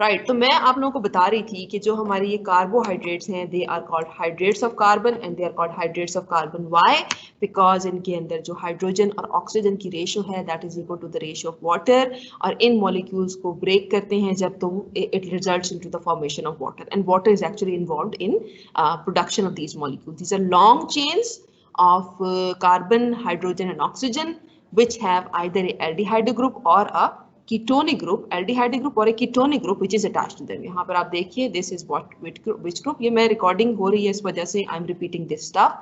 Right तो मैं आप लोगों को बता रही थी कि जो हमारे ये कार्बोहाइड्रेट्स हैं they are called hydrates of carbon and they are called hydrates of carbon why because इनके अंदर जो हाइड्रोजन और ऑक्सीजन की रेशो है that is equal to the ratio of water और इन मॉलिक्यूल्स को ब्रेक करते हैं जब तो it results into the formation of water and water is actually involved in production of these molecules these are long chains of carbon, hydrogen and oxygen which have either a aldehyde group or a ketonic group, aldehyde group or a ketonic group which is attached to them. यहाँ पर आप देखिए this is what which group, ये मैं recording हो रही है इस वजह से I'm repeating this stuff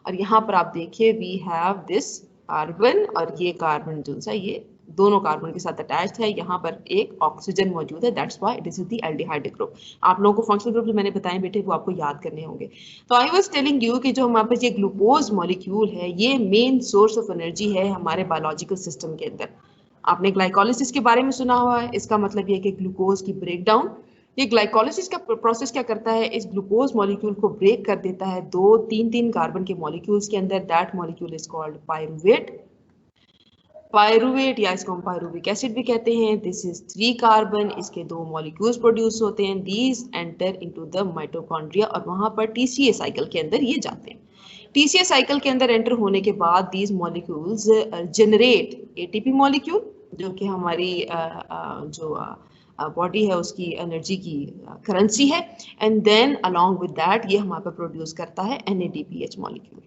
और यहाँ पर आप देखिए we have this carbon और ये carbon जो सा ये दोनों कार्बन के साथ अटैच्ड है यहाँ पर एक ऑक्सीजन मौजूद है that's why it is the aldehyde group आप लोगों को फंक्शनल ग्रुप जो मैंने बताए बेटे वो आपको याद करने होंगे तो आई वाज टेलिंग यू कि जो हमारे पास ये ग्लूकोज मॉलिक्यूल है ये मेन सोर्स ऑफ एनर्जी है हमारे बायोलॉजिकल सिस्टम के अंदर आपने ग्लाइकोलिसिस के बारे में सुना हुआ है इसका मतलब ये कि ग्लूकोज की ब्रेकडाउन ये ग्लाइकोलिसिस का प्रोसेस क्या करता है इस ग्लूकोज मॉलिक्यूल को ब्रेक कर देता है दो तीन कार्बन के मॉलिक्यूल्स के अंदर that molecule is called pyruvate pyruvate या इसको हम पायरुविक एसिड भी कहते हैं दिस इज 3 कार्बन इसके 2 मॉलिक्यूल्स प्रोड्यूस होते हैं these enter into the mitochondria और वहां पर टीसीए साइकिल के अंदर ये जाते हैं टीसीए साइकिल के अंदर एंटर होने के बाद these molecules generate ATP molecule जो कि हमारी जो बॉडी है उसकी एनर्जी की करेंसी है and then along with that ये हमारे पर प्रोड्यूस करता है NADPH मॉलिक्यूल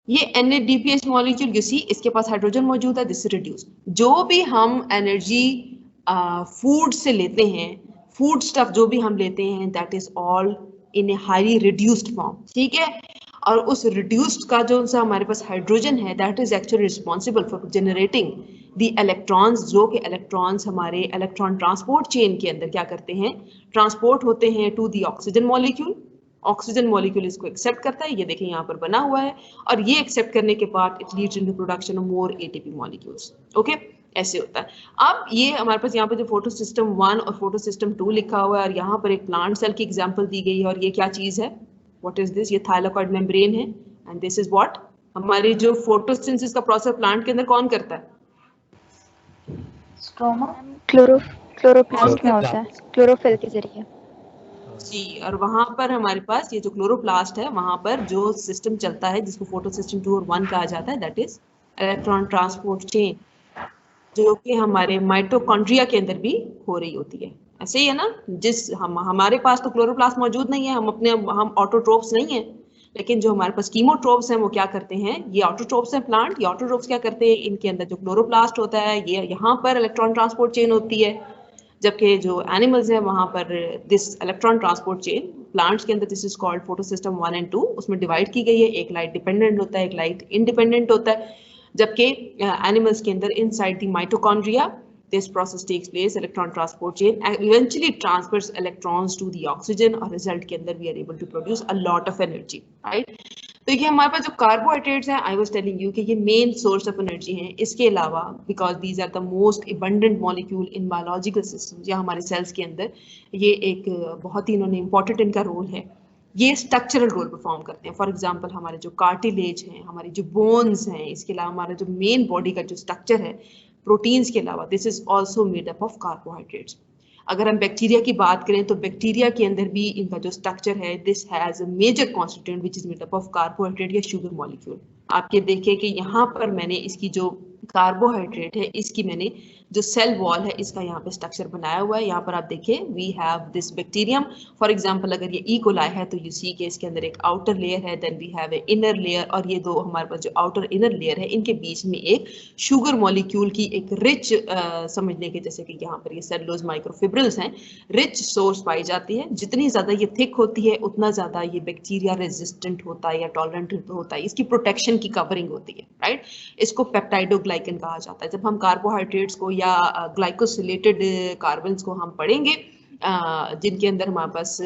ये NADPH मॉलिक्यूल यू सी इसके पास हाइड्रोजन मौजूद है दिस रिड्यूस जो भी हम एनर्जी फूड से लेते हैं फूड स्टफ जो भी हम लेते हैं that is all in a highly reduced form ठीक है और उस रिड्यूस्ड का जो सा हमारे पास हाइड्रोजन है that is actually responsible for generating the electrons जो कि इलेक्ट्रॉन्स हमारे इलेक्ट्रॉन ट्रांसपोर्ट चेन के अंदर क्या करते हैं ट्रांसपोर्ट होते हैं to the oxygen molecule oxygen molecule इसको एक्सेप्ट करता है ये देखें यहाँ पर बना हुआ है और ये एक्सेप्ट करने के बाद it leads into production of more ATP molecules okay ऐसे होता है अब ये हमारे पास यहाँ पे जो फोटो सिस्टम 1 और फोटो सिस्टम 2 लिखा हुआ है और यहाँ पर एक प्लांट सेल की एग्जांपल दी गई है और ये क्या चीज है व्हाट इज दिस ये थाइलाकॉइड मेम्ब्रेन है एंड दिस इज व्हाट हमारी जो फोटोसिंथेसिस का प्रोसेस प्लांट के अंदर कौन करता है स्ट्रोमा क्लोरोप्लास्ट में होता है क्लोरोफिल के जरिए जी और वहां पर हमारे पास ये जो क्लोरोप्लास्ट है वहां पर जो सिस्टम चलता है जिसको फोटो सिस्टम 2 और 1 कहा जाता है that is electron transport chain जो कि हमारे माइटोकॉन्ड्रिया के अंदर भी हो रही होती है ऐसे ही है ना जिस हमारे पास तो क्लोरोप्लास्ट मौजूद नहीं है हम ऑटोट्रोप्स नहीं है लेकिन जो हमारे पास कीमोट्रोप्स हैं वो क्या करते हैं ये ऑटोट्रोप्स हैं प्लांट ये ऑटोट्रोप्स क्या करते हैं इनके अंदर जो क्लोरोप्लास्ट होता है ये यहाँ पर इलेक्ट्रॉन ट्रांसपोर्ट चेन होती है जबकि जो एनिमल्स हैं वहां पर this electron transport chain plants के अंदर this is called photo system 1 and 2 उसमें डिवाइड की गई है एक लाइट डिपेंडेंट होता है एक लाइट इंडिपेंडेंट होता है जबकि एनिमल्स के अंदर inside the mitochondria this process takes place electron transport chain eventually transfers electrons to the oxygen और result के अंदर we are able to produce a lot of energy right तो ये हमारे पास जो कार्बोहाइड्रेट्स हैं आई वाज टेलिंग यू कि ये मेन सोर्स ऑफ एनर्जी हैं इसके अलावा because these are the most abundant molecule in biological systems या हमारे सेल्स के अंदर ये एक बहुत ही इन्होंने इंपॉर्टेंट इनका रोल है ये स्ट्रक्चरल रोल परफॉर्म करते हैं फॉर एग्जांपल हमारे जो कार्टिलेज हैं हमारी जो बोन्स हैं इसके अलावा हमारा जो मेन बॉडी का जो स्ट्रक्चर है प्रोटीन्स के अलावा this is also made up of carbohydrates अगर हम बैक्टीरिया की बात करें तो बैक्टीरिया के अंदर भी इनका जो स्ट्रक्चर है this has a major constituent which is made up of carbohydrate या शुगर मॉलिक्यूल आप ये देखिए कि यहाँ पर मैंने इसकी जो कार्बोहाइड्रेट है इसकी मैंने जो सेल वॉल है इसका यहाँ पे स्ट्रक्चर बनाया हुआ है यहाँ पर आप देखिए we have this bacterium for example अगर ये कोलाई है तो यू सी के इसके अंदर एक आउटर लेयर है then we have a inner layer और ये दो हमारे पास जो आउटर इनर लेयर है इनके बीच में एक शुगर मॉलिक्यूल की एक रिच समझने के जैसे कि यहाँ पर ये सेलुलोज माइक्रोफिब्रिल्स हैं रिच सोर्स पाई जाती है जितनी ज्यादा ये थिक होती है उतना ज्यादा ये बैक्टीरिया रेजिस्टेंट होता है या टॉलरेंट होता है इसकी प्रोटेक्शन की कवरिंग होती है राइट इसको पेप्टाइडोग्लाइकन कहा जाता है जब हम कार्बोहाइड्रेट्स को या ग्लाइकोसिलेटेड कार्बन्स को हम पढ़ेंगे जिनके अंदर हमारे पास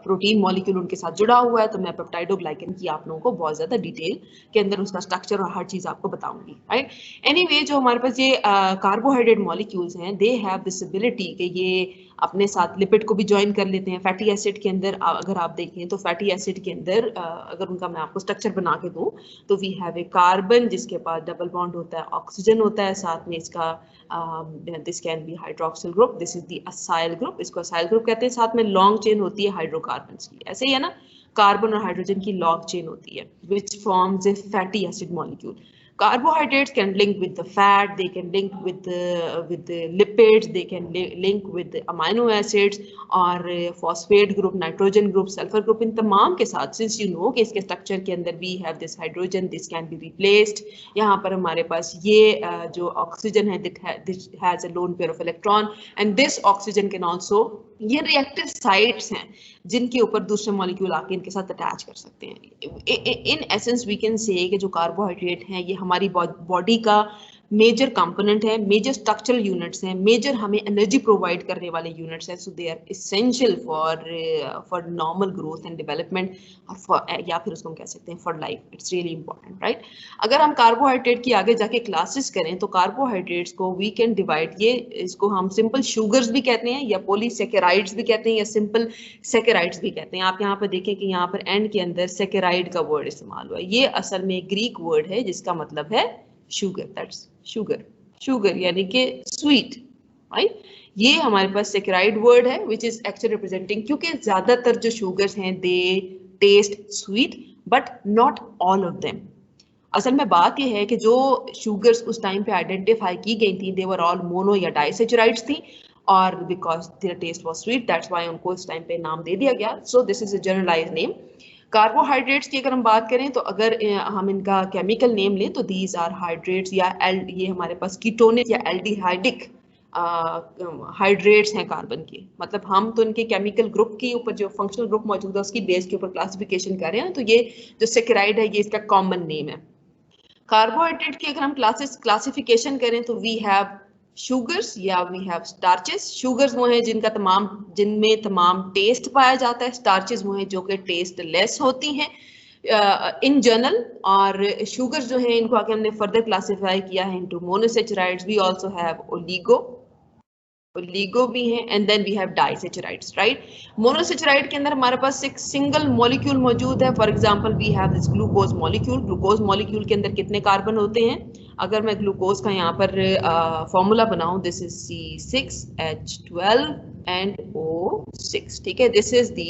प्रोटीन मॉलिक्यूल उनके साथ जुड़ा हुआ है तो मैं पेप्टाइडोग्लाइकन की आप लोगों को बहुत ज्यादा डिटेल के अंदर उसका स्ट्रक्चर और हर चीज आपको बताऊंगी राइट एनीवे जो हमारे पास ये कार्बोहाइड्रेट मॉलिक्यूल्स हैं दे हैव दिस एबिलिटी कि ये अपने साथ लिपिड को भी ज्वाइन कर लेते हैं फैटी एसिड के अंदर अगर आप देखें तो फैटी एसिड के अंदर अगर उनका मैं आपको स्ट्रक्चर बना के दूं तो वी हैव ए कार्बन जिसके पास डबल बॉन्ड होता है ऑक्सीजन होता है साथ में इसका this can be hydroxyl group, this is the acyl group, इसको असाइल ग्रुप कहते हैं। साथ में लॉन्ग चेन होती है हाइड्रोकार्बन्स की, ऐसे ही है ना, कार्बन और हाइड्रोजन की लॉन्ग चेन होती है which forms a fatty acid molecule. Carbohydrates can link with the fat, they can link with the lipids, they can link with the amino acids और phosphate group, nitrogen group, sulfur group, इन तमाम के साथ since you know कि इसके structure के अंदर we have this hydrogen, this can be replaced। यहाँ पर हमारे पास ये जो oxygen है this has a lone pair of electron and this oxygen can also, ये reactive sites हैं जिनके ऊपर दूसरे मॉलिक्यूल आके इनके साथ अटैच कर सकते हैं। In essence we can say कि जो कार्बोहाइड्रेट हैं ये हमारी बॉडी का मेजर कंपोनेंट है, मेजर स्ट्रक्चरल यूनिट्स हैं, मेजर हमें एनर्जी प्रोवाइड करने वाले यूनिट्स हैं। So they are essential for normal growth and development और या फिर उसको हम कह सकते हैं for life, it's really important, right. अगर हम कार्बोहाइड्रेट की आगे जाके क्लासेस करें तो कार्बोहाइड्रेट्स को वी कैन डिवाइड, ये इसको हम सिंपल शुगर्स भी कहते हैं या पॉलीसेकेराइड्स भी कहते हैं या सिंपल सेकेराइड्स भी कहते हैं। आप यहाँ पर देखें कि यहाँ पर एंड के अंदर सेकेराइड का वर्ड इस्तेमाल हुआ है, ये असल में ग्रीक वर्ड है जिसका मतलब है शुगर, दैट्स शुगर, शुगर यानी कि स्वीट, राइट। ये हमारे पास सेकेराइड वर्ड है विच इज एक्चुअली रिप्रेजेंटिंग, क्योंकि ज्यादातर जो शुगर्स हैं they taste sweet but not all of them. असल में बात ये है कि जो शुगर्स उस टाइम पे आइडेंटिफाई की गई थी दे वर ऑल मोनो या डाइसेचुराइड्स थी और because their taste was sweet that's why उनको इस टाइम पे नाम दे दिया गया। So this is a generalised name. Carbohydrates की अगर हम बात करें तो अगर हम इनका केमिकल नेम लें तो दीज आर हाइड्रेट्स या ये हमारे पास कीटोनिक या एल्डिहाइडिक हाइड्रेट्स हैं कार्बन के, मतलब हम तो इनके केमिकल ग्रुप के ऊपर जो फंक्शनल ग्रुप मौजूद है उसकी बेस के ऊपर क्लासिफिकेशन कर रहे हैं। तो ये जो सेकेराइड है ये इसका कॉमन नेम है। कार्बोहाइड्रेट की अगर हम क्लासिफिकेशन करें तो वी हैव शुगर्स या वी हैव स्टार्चेस। शुगर्स वो हैं जिनमें तमाम टेस्ट पाया जाता है, स्टार्चेस वो हैं जो कि टेस्ट लेस होती हैं इन जनरल। और शुगर्स जो हैं इनको आगे हमने फर्दर क्लासिफाई किया है into monosaccharides, we also have oligo भी हैं and then we have disaccharides, right. Monosaccharide के अंदर हमारे पास एक सिंगल मॉलिक्यूल मौजूद है। For example we have this glucose molecule. Glucose molecule के अंदर कितने कार्बन होते हैं? अगर मैं ग्लूकोज का यहाँ पर फॉर्मूला बनाऊं, this is C6H12 and O6, ठीक है। This is the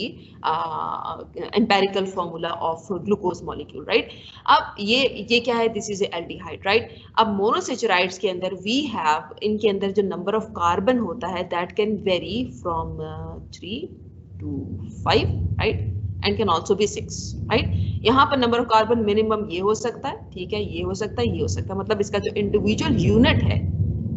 empirical formula of glucose molecule, right. अब ये क्या है? This is aldehyde, right. अब मोनोसेचुराइड्स के अंदर वी हैव, इनके अंदर जो नंबर ऑफ कार्बन होता है that can very from 3 to 5, right, and can also B 6, right. यहाँ पर नंबर ऑफ कार्बन मिनिमम ये हो सकता है, ठीक है, ये हो सकता है, ये हो सकता है, मतलब इसका जो इंडिविजुअल यूनिट है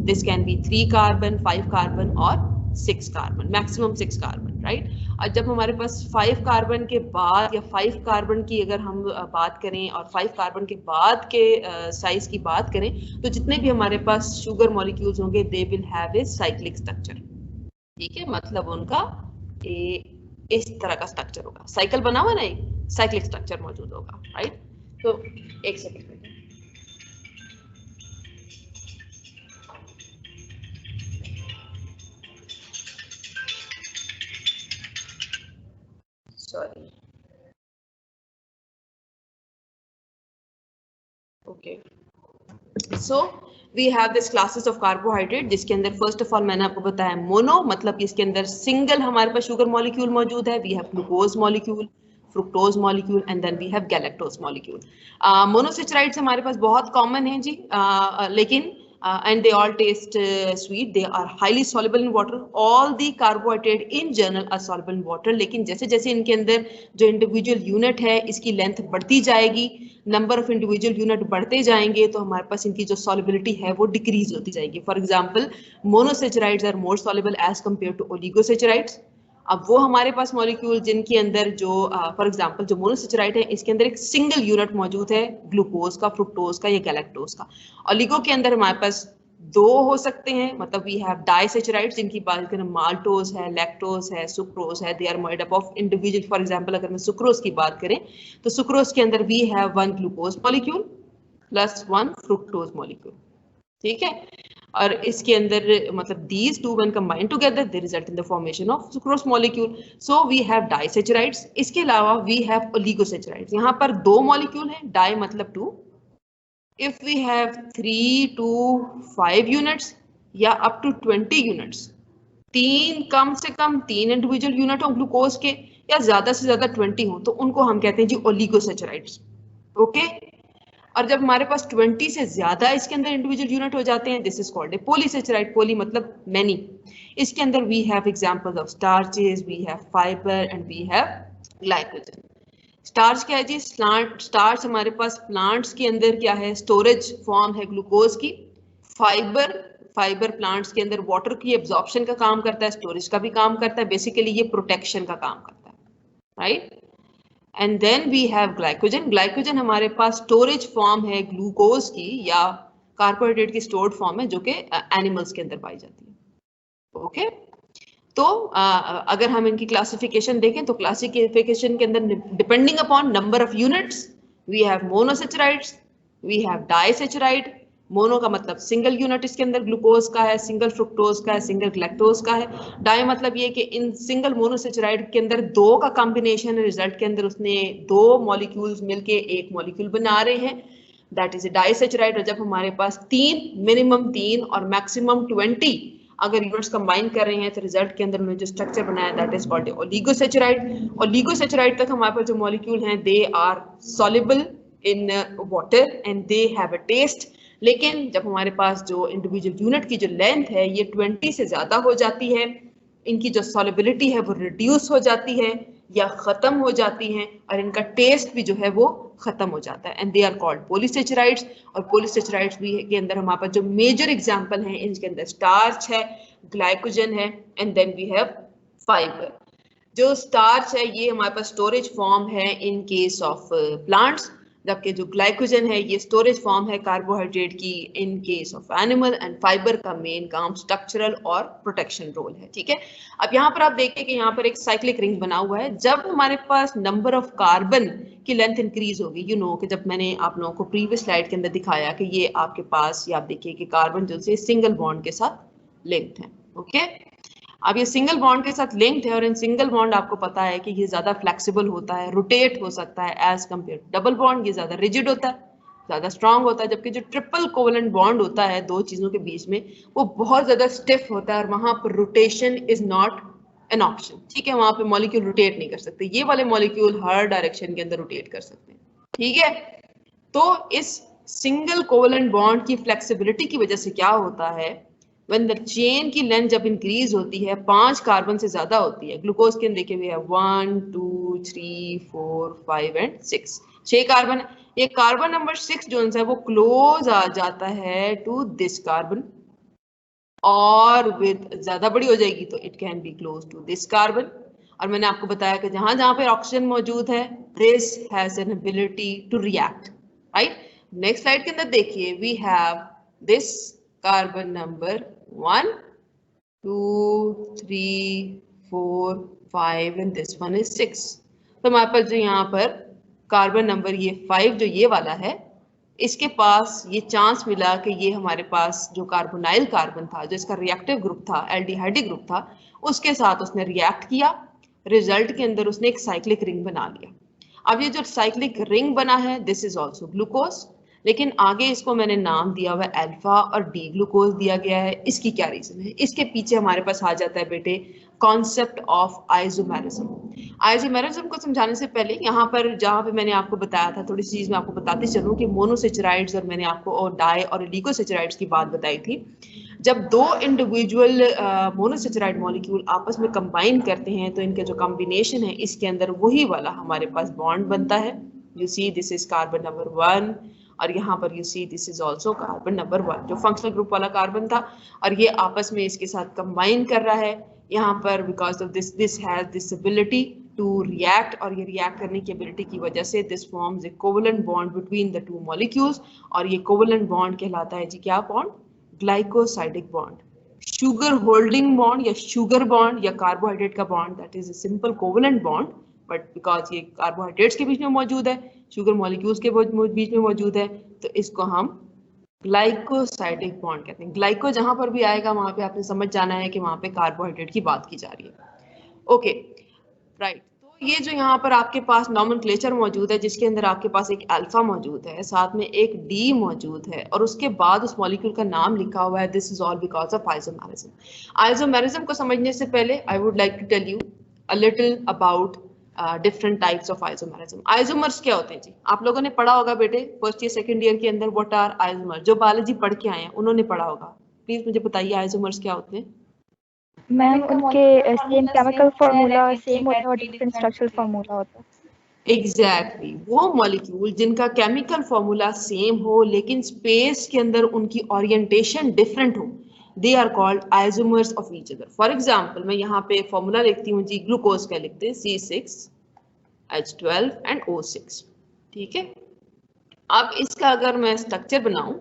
this can be 3 carbon, 5 carbon और 6 कार्बन, मैक्सिमम 6 कार्बन, राइट। और जब हमारे पास 5 कार्बन के बाद या 5 कार्बन की अगर हम बात करें और 5 कार्बन के बाद के साइज की बात करें तो जितने भी हमारे पास शुगर मॉलिक्यूल्स होंगे they will have a cyclic structure, ठीक है, मतलब उनका इस तरह का स्ट्रक्चर होगा, साइकिल बना हुआ नहीं, साइक्लिक स्ट्रक्चर मौजूद होगा, राइट। तो एक सेकंड में sorry, okay, so we have this classes of carbohydrate जिसके अंदर फर्स्ट ऑफ ऑल मैंने आपको बताया मोनो, मतलब इसके अंदर सिंगल हमारे पास शुगर मॉलिक्यूल मौजूद है। We have glucose molecule, fructose molecule and then we have galactose molecule. Monosaccharides हमारे पास बहुत कॉमन है जी, लेकिन and they all taste sweet, they are highly soluble in water, all the carbohydrate in general are soluble in water। लेकिन जैसे जैसे इनके अंदर जो इंडिविजुअल यूनिट है इसकी लेंथ बढ़ती जाएगी, नंबर ऑफ इंडिविजुअल यूनिट बढ़ते जाएंगे तो हमारे पास इनकी जो सॉल्युबिलिटी है वो डिक्रीज होती जाएगी। For example monosaccharides are more soluble as compared to oligosaccharides. अब वो हमारे पास मॉलिक्यूल जिनके अंदर जो फॉर एग्जांपल जो मोनोसेचुराइड है इसके अंदर एक सिंगल यूनिट मौजूद है ग्लूकोज का, फ्रुक्टोज का या गैलेक्टोज का। ओलिगो के अंदर हमारे पास 2 हो सकते हैं, मतलब वी हैव डाइसेचुराइड्स जिनकी बात करें माल्टोज है, लैक्टोज है, सुक्रोज है, they are made up of individual. For example अगर मैं सुक्रोज की बात करें तो सुक्रोज के अंदर we have 1 glucose molecule plus 1 fructose molecule, ठीक है। और इसके अंदर मतलब these two when combined together they result in the formation of sucrose molecule। so we have disaccharides। इसके अलावा we have oligosaccharides। यहाँ पर 2 मॉलिक्यूल हैं, di मतलब 2। if we have 3 to 5 units या अप टू 20 यूनिट्स, कम से कम 3 इंडिविजुअल यूनिट हो glucose के या ज्यादा से ज्यादा 20 हो, तो उनको हम कहते हैं जी ओलिगोसैचराइड्स। ओके, और जब हमारे पास 20 से ज्यादा इसके अंदर इंडिविजुअल यूनिट हो जाते हैं, this is called a polysaccharide. Poly मतलब मैनी। इसके अंदर we have examples of starches, we have fibre and we have glycogen. Starch क्या है जी? स्टार्च हमारे पास प्लांट्स के अंदर क्या है? स्टोरेज फॉर्म है ग्लूकोज की। फाइबर प्लांट्स के अंदर वाटर की एब्जॉर्प्शन का काम करता है, स्टोरेज का भी काम करता है, बेसिकली ये प्रोटेक्शन का काम करता है, right. And then we have glycogen. Glycogen हमारे पास स्टोरेज फॉर्म है ग्लूकोज की या कार्बोहाइड्रेट की स्टोर्ड फॉर्म है, जो कि एनिमल्स के अंदर पाई जाती है। ओके, तो अगर हम इनकी क्लासिफिकेशन देखें तो क्लासिफिकेशन के अंदर depending upon number of units we have monosaccharides, we have disaccharide. Mono का मतलब सिंगल यूनिट इसके अंदर ग्लूकोज का है, सिंगल फ्रुक्टोज का है, सिंगल ग्लैक्टोज का है। डाई मतलब ये कि इन सिंगल मोनोसैचराइड के अंदर दो का कॉम्बिनेशन है, रिजल्ट के अंदर उसने दो मॉलिक्यूल्स मिलके एक मॉलिक्यूल बना रहे हैं, दैट इज ए डाइसैचराइड। और जब हमारे पास मिनिमम 3 और मैक्सिमम 20 अगर यूनिट्स कंबाइन कर रहे हैं तो रिजल्ट के अंदर उन्होंने जो स्ट्रक्चर बनाया that is called oligosaccharide. Oligosaccharide तक हमारे पास जो मॉलिक्यूल हैं they are soluble in water and they have a taste. लेकिन जब हमारे पास जो इंडिविजुअल यूनिट की जो लेंथ है ये 20 से ज्यादा हो जाती है, इनकी जो सॉल्युबिलिटी है वो रिड्यूस हो जाती है या खत्म हो जाती हैं, और इनका टेस्ट भी जो है वो खत्म हो जाता है, एंड दे आर कॉल्ड पॉलीसैचराइड्स। और पॉलीसैचराइड्स भी के अंदर हमारे पास जो मेजर एग्जांपल हैं इनके अंदर स्टार्च है, ग्लाइकोजन है and then we have fibre. जो स्टार्च है ये हमारे पास स्टोरेज फॉर्म है इन केस ऑफ प्लांट्स, जबकि जो ग्लाइकोजन है ये स्टोरेज फॉर्म है कार्बोहाइड्रेट की in case of animal, and fibre का मेन काम स्ट्रक्चरल और प्रोटेक्शन रोल है। ठीक है, अब यहाँ पर आप देखिए कि यहाँ पर एक साइक्लिक रिंग बना हुआ है। जब हमारे पास नंबर ऑफ कार्बन की लेंथ इंक्रीज होगी, यू नो कि जब मैंने आप लोगों को प्रीवियस स्लाइड के अंदर दिखाया कि ये आपके पास, ये आप देखिए कि कार्बन जो से सिंगल बॉन्ड के साथ लिंक्ड है। ओके, अब ये सिंगल बॉन्ड के साथ लिंक्ड है और इन सिंगल बॉन्ड आपको पता है कि ये ज्यादा फ्लेक्सिबल होता है, रोटेट हो सकता है as compared to double bond. ये ज्यादा रिजिड होता है, ज्यादा स्ट्रांग होता है, जबकि जो ट्रिपल कोवेलेंट बॉन्ड होता है दो चीजों के बीच में वो बहुत ज्यादा स्टिफ होता है और वहां पर rotation is not an option. ठीक है, वहां पे मॉलिक्यूल रोटेट नहीं कर सकते, ये वाले मॉलिक्यूल हर डायरेक्शन के अंदर रोटेट कर सकते हैं। ठीक है, तो इस सिंगल कोवेलेंट बॉन्ड की फ्लेक्सिबिलिटी की वजह से क्या होता है, when the chain की लेंथ जब इंक्रीज होती है 5 कार्बन से ज्यादा होती है, ग्लूकोज के अंदर देखिए 1 2 3 4 5 एंड 6, 6 कार्बन। ये कार्बन नंबर 6 जो है वो क्लोज आ जाता है टू दिस कार्बन, और विद ज्यादा बड़ी हो जाएगी तो it can be close to this carbon. और मैंने आपको बताया कि जहां जहां पे ऑक्सीजन मौजूद है this has an ability to react, right. Next slide के अंदर देखिए we have this carbon number 1 2 3 4 5 and this one is 6। तो हमारे पास जो यहाँ पर कार्बन नंबर ये 5 जो ये वाला है, इसके पास ये चांस मिला कि ये हमारे पास जो कार्बोनाइल कार्बन था, जो इसका रिएक्टिव ग्रुप था, एल्डिहाइड ग्रुप था, उसके साथ उसने रिएक्ट किया, रिजल्ट के अंदर उसने एक साइक्लिक रिंग बना लिया। अब ये जो साइक्लिक रिंग बना है दिस इज ऑल्सो ग्लूकोज, लेकिन आगे इसको मैंने नाम दिया हुआ अल्फा और डी ग्लूकोज दिया गया है। इसकी क्या रीजन है? इसके पीछे हमारे पास आ जाता है बेटे कॉन्सेप्ट ऑफ आइसोमेरिज्म। आइसोमेरिज्म को समझाने से पहले यहाँ पर जहाँ पे मैंने आपको बताया था थोड़ी सी चीज मैं आपको बताते चलूँ कि मोनोसैचराइड्स और मैंने आपको और डाई और ओलिगोसैचराइड्स की बात बताई थी। जब दो इंडिविजुअल मोनोसैचराइड मॉलिक्यूल आपस में कंबाइन करते हैं तो इनके जो कॉम्बिनेशन है इसके अंदर वही वाला हमारे पास बॉन्ड बनता है। You see this is carbon number 1 और यहाँ पर you see this is also carbon number 1 जो फंक्शनल ग्रुप वाला कार्बन था, और ये आपस में इसके साथ कंबाइन कर रहा है यहाँ पर because of this has this ability to react, और ये रिएक्ट करने की एबिलिटी की वजह से this forms a covalent bond between the two molecules, और ये कोवेलेंट बॉन्ड कहलाता है जी क्या bond? Glycosidic bond. Sugar holding bond या शुगर बॉन्ड या कार्बोहाइड्रेट का bond that is a simple covalent bond, but because ये कार्बोहाइड्रेट्स के बीच में मौजूद है, शुगर मॉलिक्यूल्स के बीच में मौजूद है, तो इसको हम ग्लाइकोसाइडिक बॉन्ड कहते हैं। ग्लाइको जहां पर भी आएगा वहां पे आपने समझ जाना है कि वहां पे कार्बोहाइड्रेट की बात की जा रही है। ओके राइट, तो ये जो यहाँ पर आपके पास नॉमेनक्लेचर मौजूद है जिसके अंदर आपके पास एक अल्फा मौजूद है, साथ में एक डी मौजूद है और उसके बाद उस मॉलिक्यूल का नाम लिखा हुआ है, this is all because of isomerism. Isomerism को समझने से पहले I would like to tell you a little about different types of isomerism. Isomers क्या होते हैं जी? आप लोगों ने पढ़ा होगा बेटे फर्स्ट ईयर सेकंड ईयर के अंदर, व्हाट आर आइसोमर? जो बायोलॉजी पढ़ के आए हैं उन्होंने पढ़ा होगा। प्लीज मुझे बताइए आइसोमर्स क्या होते हैं? मैम उनके सेम केमिकल फार्मूला सेम होता है और डिफरेंट स्ट्रक्चरल फार्मूला होता है। एग्जैक्टली वो मॉलिक्यूल जिनका केमिकल फॉर्मूला सेम हो लेकिन स्पेस के अंदर उनकी ओरिएंटेशन डिफरेंट हो, they are called isomers of each other. For example मैं यहाँ पे फॉर्मूला लिखती हूँ जी, ग्लूकोज का लिखते हैं C6H12 एंड O6, ठीक है। अब इसका अगर मैं स्ट्रक्चर बनाऊं,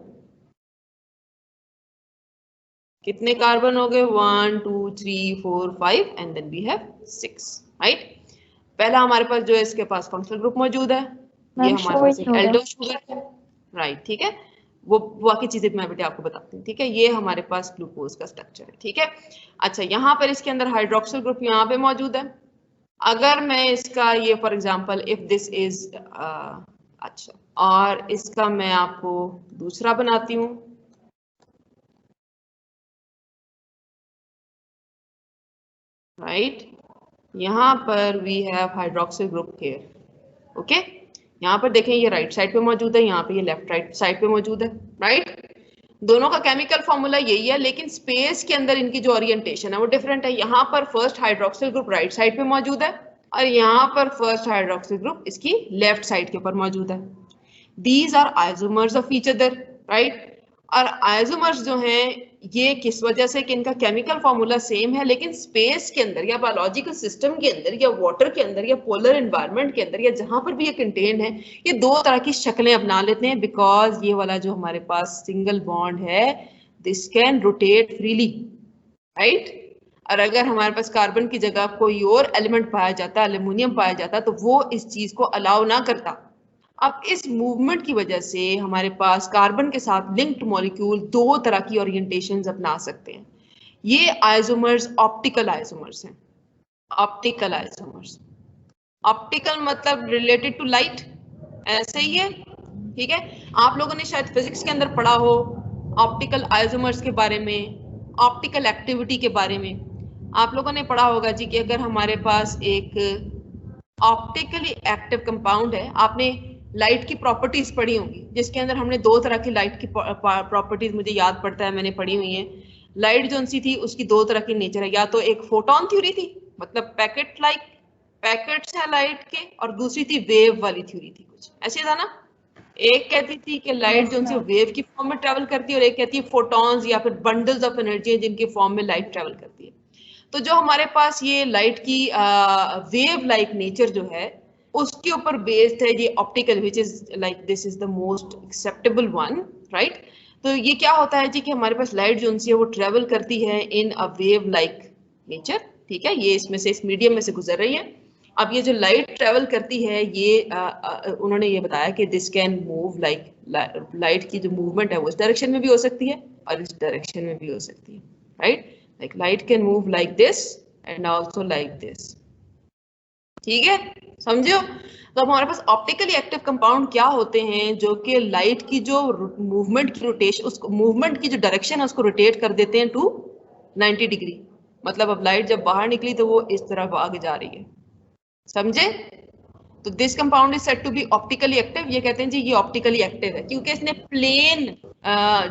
कितने कार्बन हो गए? 1 2 3 4 5 and then we have 6, right. पहला हमारे पास जो है इसके पास फंक्शनल ग्रुप मौजूद है, ये हमारे पास एक एल्डोस शुगर है, राइट, ठीक है। वो बाकी चीजें मैं बेटे आपको बताती हूँ, ठीक है। ये हमारे पास ग्लूकोज का स्ट्रक्चर है, ठीक है। अच्छा, यहाँ पर इसके अंदर हाइड्रोक्सिल ग्रुप यहाँ पे मौजूद है। अगर मैं इसका ये for example if this is अच्छा, और इसका मैं आपको दूसरा बनाती हूँ, राइट। यहाँ पर we have hydroxyl group here, okay. यहाँ पर देखें ये राइट साइड पे मौजूद है, यहाँ पे ये लेफ्ट राइट साइड पे मौजूद है, राइट। दोनों का केमिकल फॉर्मूला यही है लेकिन स्पेस के अंदर इनकी जो ओरिएंटेशन है वो डिफरेंट है। यहाँ पर first hydroxyl group right side पे मौजूद है और यहाँ पर फर्स्ट हाइड्रोक्सिल ग्रुप इसकी लेफ्ट साइड के ऊपर मौजूद है। These are isomers of each other, right. और आइसोमर्स जो हैं ये किस वजह से कि इनका केमिकल फॉर्मूला सेम है लेकिन स्पेस के अंदर या बायोलॉजिकल सिस्टम के अंदर या वाटर के अंदर या पोलर एनवायरनमेंट के अंदर या जहां पर भी ये कंटेन है, ये दो तरह की शक्लें अपना लेते हैं। बिकॉज ये वाला जो हमारे पास सिंगल बॉन्ड है, this can rotate freely, right. और अगर हमारे पास कार्बन की जगह कोई और एलिमेंट पाया जाता, एल्यूमिनियम पाया जाता, तो वो इस चीज को अलाउ ना करता। अब इस मूवमेंट की वजह से हमारे पास कार्बन के साथ लिंक्ड मॉलिक्यूल दो तरह की ओरिएंटेशंस अपना सकते हैं। ये आइसोमर्स ऑप्टिकल आइसोमर्स हैं। ऑप्टिकल आइसोमर्स, ऑप्टिकल मतलब रिलेटेड टू लाइट, ऐसे ही है, ठीक है। आप लोगों ने शायद फिजिक्स के अंदर पढ़ा हो ऑप्टिकल आइसोमर्स के बारे में, ऑप्टिकल एक्टिविटी के बारे में। आप लोगों ने पढ़ा होगा जी कि अगर हमारे पास एक ऑप्टिकली एक्टिव कंपाउंड है, आपने लाइट की प्रॉपर्टीज पढ़ी होंगी जिसके अंदर हमने दो तरह की लाइट की प्रॉपर्टीज, मुझे याद पड़ता है मैंने पढ़ी हुई है। लाइट जो सी थी उसकी दो तरह की नेचर है, या तो एक फोटोन थ्योरी थी, मतलब पैकेट लाइक पैकेट्स है लाइट के, और दूसरी थी वेव वाली थ्योरी थी, कुछ ऐसे था ना। एक कहती थी कि लाइट जो सी वेव की फॉर्म में ट्रेवल करती है और एक कहती है फोटॉन्स या फिर बंडल्स ऑफ एनर्जी है जिनके फॉर्म में लाइट ट्रेवल करती है। तो जो हमारे पास ये लाइट की वेव लाइक नेचर जो है उसके ऊपर बेस्ड है ये optical, which is like this is the most acceptable one, right. तो ये क्या होता है जी कि हमारे पास लाइट जो है वो ट्रेवल करती है इन अ वेव लाइक नेचर, ठीक है। ये इसमें से इस मीडियम में से गुजर रही है। अब ये जो लाइट ट्रेवल करती है ये उन्होंने ये बताया कि this can move like, light की जो मूवमेंट है वो इस डायरेक्शन में भी हो सकती है और इस डायरेक्शन में भी हो सकती है, right. Like light can move like this and also like this, ठीक है, समझो। तो हमारे पास ऑप्टिकली एक्टिव कंपाउंड क्या होते हैं जो कि लाइट की जो मूवमेंट की रोटेशन, उसको मूवमेंट की जो डायरेक्शन है उसको रोटेट कर देते हैं टू 90 डिग्री। मतलब अब लाइट जब बाहर निकली तो वो इस तरफ आगे जा रही है, समझे। तो this compound is said to be optically active. ये कहते हैं जी ये ऑप्टिकली एक्टिव है क्योंकि इसने प्लेन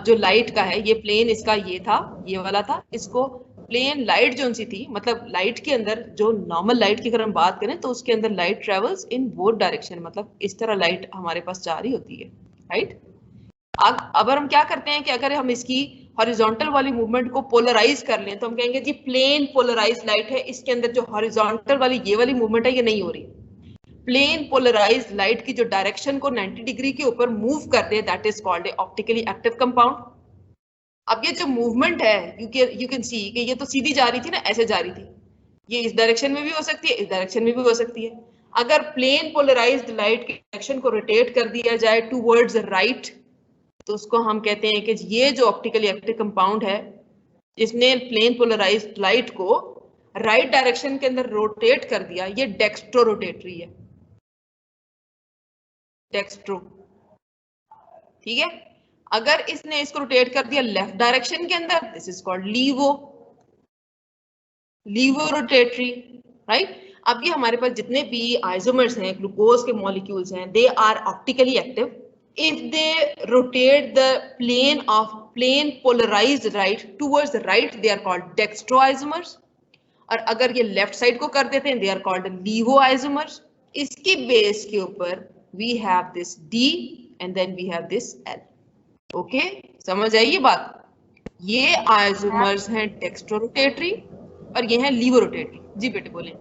जो लाइट का है, ये प्लेन इसका ये था, ये वाला था, इसको प्लेन लाइट जो सी थी, मतलब लाइट के अंदर जो नॉर्मल लाइट की अगर हम बात करें तो उसके अंदर light travels in both direction, मतलब इस तरह लाइट हमारे पास जा रही होती है, राइट। अब हम क्या करते हैं कि अगर हम इसकी हॉरिजॉन्टल वाली मूवमेंट को पोलराइज कर लें तो हम कहेंगे जी प्लेन पोलराइज लाइट है, इसके अंदर जो हॉरिजॉन्टल वाली ये वाली मूवमेंट है ये नहीं हो रही। प्लेन पोलराइज लाइट की जो डायरेक्शन को 90 डिग्री के ऊपर मूव कर दे, that is called a optically active compound. अब ये जो मूवमेंट है यू कैन सी कि ये तो सीधी जा रही थी ना, ऐसे जा रही थी, ये इस डायरेक्शन में भी हो सकती है, इस डायरेक्शन में भी हो सकती है। अगर प्लेन पोलराइज्ड लाइट की डायरेक्शन को रोटेट कर दिया जाए टूवर्ड्स राइट तो उसको हम कहते हैं कि ये जो ऑप्टिकली एक्टिव कंपाउंड है इसने प्लेन पोलराइज्ड लाइट को राइट डायरेक्शन के अंदर रोटेट कर दिया, ये डेक्स्ट्रो रोटेटरी है, डेक्स्ट्रो, ठीक है। अगर इसने इसको रोटेट कर दिया लेफ्ट डायरेक्शन के अंदर, this is called levo, levo rotatory, right. अब ये हमारे पास जितने भी आइसोमर्स हैं, ग्लूकोज के मॉलिक्यूल्स हैं, they are optically active if they rotate the plane polarized right towards the right, they are called dextroisomers, और अगर ये लेफ्ट साइड को कर देते हैं, they are called levoisomers. इसकी बेस के ऊपर we have this D and then we have this L. Okay, समझ आई ये बात? ये आइसोमर्स हैं डेक्स्ट्रोरोटेटरी और ये हैं लीवोरोटेटरी। जी बेटे बोले।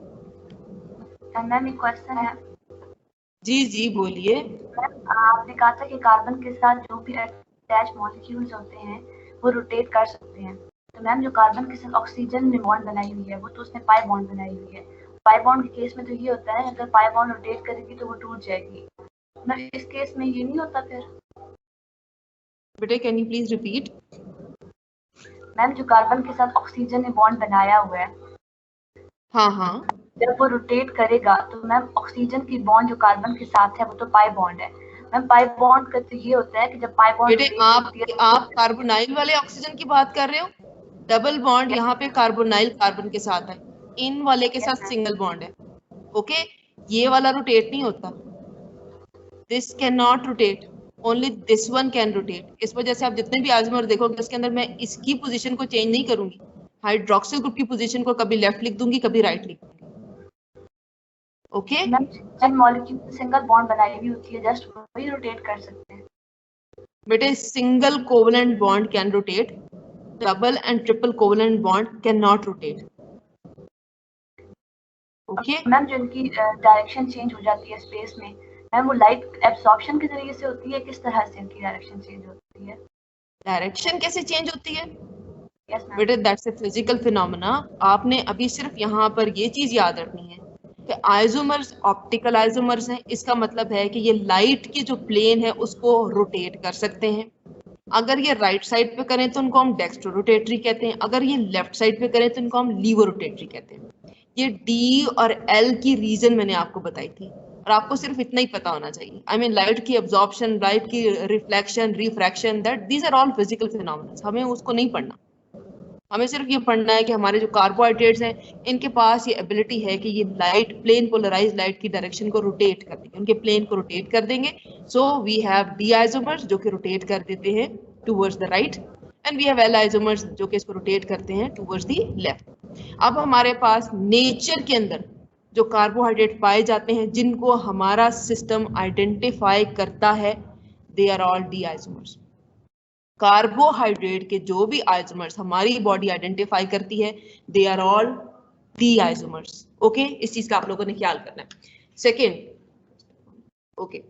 मैम एक क्वेश्चन है। जी जी बोलिए। आपने कहा था कि कार्बन के साथ जो भी अटैच मॉलिक्यूल्स होते हैं वो रोटेट कर सकते हैं, तो मैम जो कार्बन के साथ ऑक्सीजन ने बॉन्ड बनाई हुई है वो तो उसने पाई बॉन्ड बनाई हुई है। पाई बॉन्ड के केस में तो ये होता है अगर पाई बॉन्ड रोटेट करेगी तो वो टूट जाएगी, मैम इस केस में ये नहीं होता फिर? बेटे can you please repeat? Ma'am जो कार्बन के साथ ऑक्सीजन ने बॉन्ड बनाया हुआ है, हाँ हाँ, जब वो रोटेट करेगा तो मैम ऑक्सीजन की बॉन्ड जो कार्बन के साथ है वो तो पाई बॉन्ड है। मैम पाई बॉन्ड का तो ये होता है कि जब पाई बॉन्ड बेटे आप कार्बोनाइल वाले ऑक्सीजन की बात कर रहे हो? डबल बॉन्ड यहाँ पे कार्बोनाइल कार्बन के साथ है, इन वाले के साथ सिंगल बॉन्ड है। ओके, ये वाला रोटेट नहीं होता, this can not rotate, only this one can rotate. इस वजह से आप जितने भी आइसोमर देखोगे उसके अंदर मैं इसकी पोजीशन को चेंज नहीं करूंगी, हाइड्रोक्सिल ग्रुप की पोजीशन को कभी लेफ्ट लिख दूंगी कभी राइट लिख दूंगी। ओके, जब मॉलिक्यूल सिंगल बॉन्ड बनाई हुई होती है जस्ट वही रोटेट कर सकते हैं। बेटे single covalent bond can rotate, double and triple covalent bond can not rotate. Okay ma'am जो इनकी डायरेक्शन चेंज हो जाती है स्पेस में, मैम वो लाइट एब्सॉर्प्शन के जरिए से होती है, किस तरह से इनकी डायरेक्शन चेंज होती है? डायरेक्शन कैसे चेंज होती है? Yes ma'am. बेटे दैट्स ए फिजिकल फिनोमेना। आपने अभी सिर्फ यहाँ पर ये चीज याद रखनी है कि आइसोमर्स ऑप्टिकल आइसोमर्स हैं, इसका मतलब है कि ये लाइट की जो प्लेन है उसको रोटेट कर सकते हैं। अगर ये राइट साइड पे करें तो उनको हम डेक्स्ट्रो रोटेटरी कहते हैं, अगर ये लेफ्ट साइड पे करें तो उनको हम लीवो रोटेटरी कहते हैं। ये डी और एल की रीजन मैंने आपको बताई थी और आपको सिर्फ इतना ही पता होना चाहिए। आई मीन लाइट की एब्जॉर्प्शन, लाइट की reflection, refraction, that these are all physical phenomena. हमें उसको नहीं पढ़ना, हमें सिर्फ ये पढ़ना है कि हमारे जो कार्बोहाइड्रेट्स हैं इनके पास ये एबिलिटी है कि ये लाइट प्लेन पोलराइज लाइट की डायरेक्शन को रोटेट कर देंगे, उनके प्लेन को रोटेट कर देंगे। So we have D isomers जो कि रोटेट कर देते हैं towards the right and we have L isomers जो कि इसको रोटेट करते हैं टूवर्ड्स द लेफ्ट। अब हमारे पास नेचर के अंदर जो कार्बोहाइड्रेट पाए जाते हैं जिनको हमारा सिस्टम आइडेंटिफाई करता है, they are all D isomers. Carbohydrate के जो भी आइसोमर्स हमारी बॉडी आइडेंटिफाई करती है, they are all D isomers. Okay, इस चीज का आप लोगों ने ख्याल करना है। सेकेंड, ओके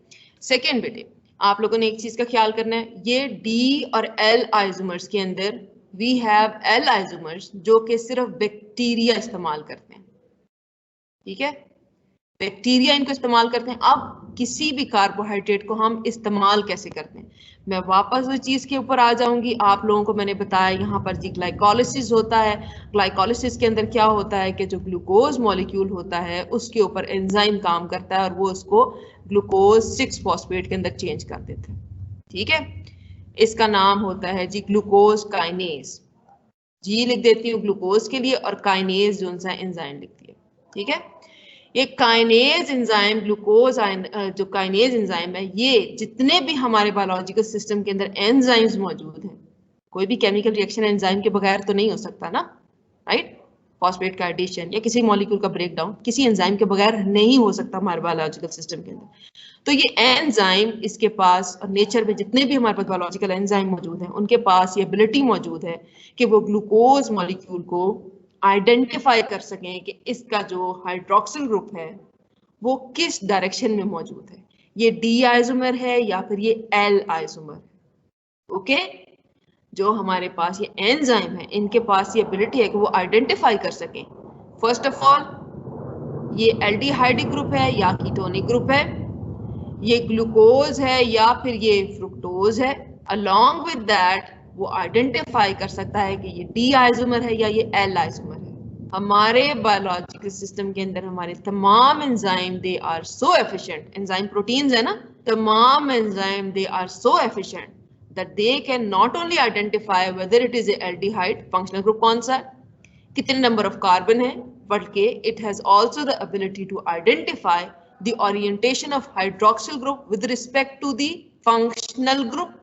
सेकेंड बेटे आप लोगों ने एक चीज का ख्याल करना है, ये डी और एल आइसोमर्स के अंदर वी हैव एल आइसोमर्स जो कि सिर्फ बैक्टीरिया इस्तेमाल करते हैं, ठीक है, बैक्टीरिया इनको इस्तेमाल करते हैं। अब किसी भी कार्बोहाइड्रेट को हम इस्तेमाल कैसे करते हैं, मैं वापस उस चीज के ऊपर आ जाऊंगी। आप लोगों को मैंने बताया यहाँ पर जी ग्लाइकोलिसिस होता है। ग्लाइकोलिसिस के अंदर क्या होता है कि जो ग्लूकोज मॉलिक्यूल होता है उसके ऊपर एंजाइम काम करता है और वो उसको ग्लूकोज 6 फॉस्फेट के अंदर चेंज कर देते हैं, ठीक है। इसका नाम होता है जी ग्लूकोज काइनेज। जी लिख देती हूँ ग्लूकोज के लिए और काइनेज जो सा एंजाइम लिखती है, ठीक है। ये काइनेज एंजाइम, ग्लूकोज जो काइनेज एंजाइम है, ये जितने भी हमारे बायोलॉजिकल सिस्टम के अंदर एंजाइम्स मौजूद हैं, कोई भी केमिकल रिएक्शन एंजाइम के बगैर तो नहीं हो सकता ना, राइट। फॉस्फेट का एडिशन या किसी मॉलिक्यूल का ब्रेकडाउन किसी एंजाइम के बगैर नहीं हो सकता हमारे बायोलॉजिकल सिस्टम के अंदर। तो ये एंजाइम इसके पास और नेचर में जितने भी हमारे पास बायोलॉजिकल एंजाइम मौजूद हैं उनके पास ये एबिलिटी मौजूद है कि वो ग्लूकोज मॉलिक्यूल को आइडेंटिफाई कर सकें कि इसका जो हाइड्रोक्सिल ग्रुप है वो किस डायरेक्शन में मौजूद है, ये डी आइसोमर है या फिर ये एल आइसोमर है। ओके, जो हमारे पास ये एंजाइम है इनके पास ये एबिलिटी है कि वो आइडेंटिफाई कर सकें फर्स्ट ऑफ ऑल ये एल्डिहाइडिक ग्रुप है या कीटोनिक ग्रुप है, ये ग्लूकोज है या फिर ये फ्रुक्टोज है। अलोंग विद दैट वो आइडेंटिफाई कर सकता है कि ये डी आइसोमर है या ये एल आइसोमर है। हमारे बायोलॉजिकल सिस्टम के अंदर हमारे तमाम enzyme they are so efficient, enzyme proteins है ना, तमाम enzyme they are so efficient that they can not only identify whether it is a aldehyde, functional group कौन सा है, कितने नंबर ऑफ कार्बन है, बल्कि it has also the ability to identify the orientation of hydroxyl group with respect to the functional group.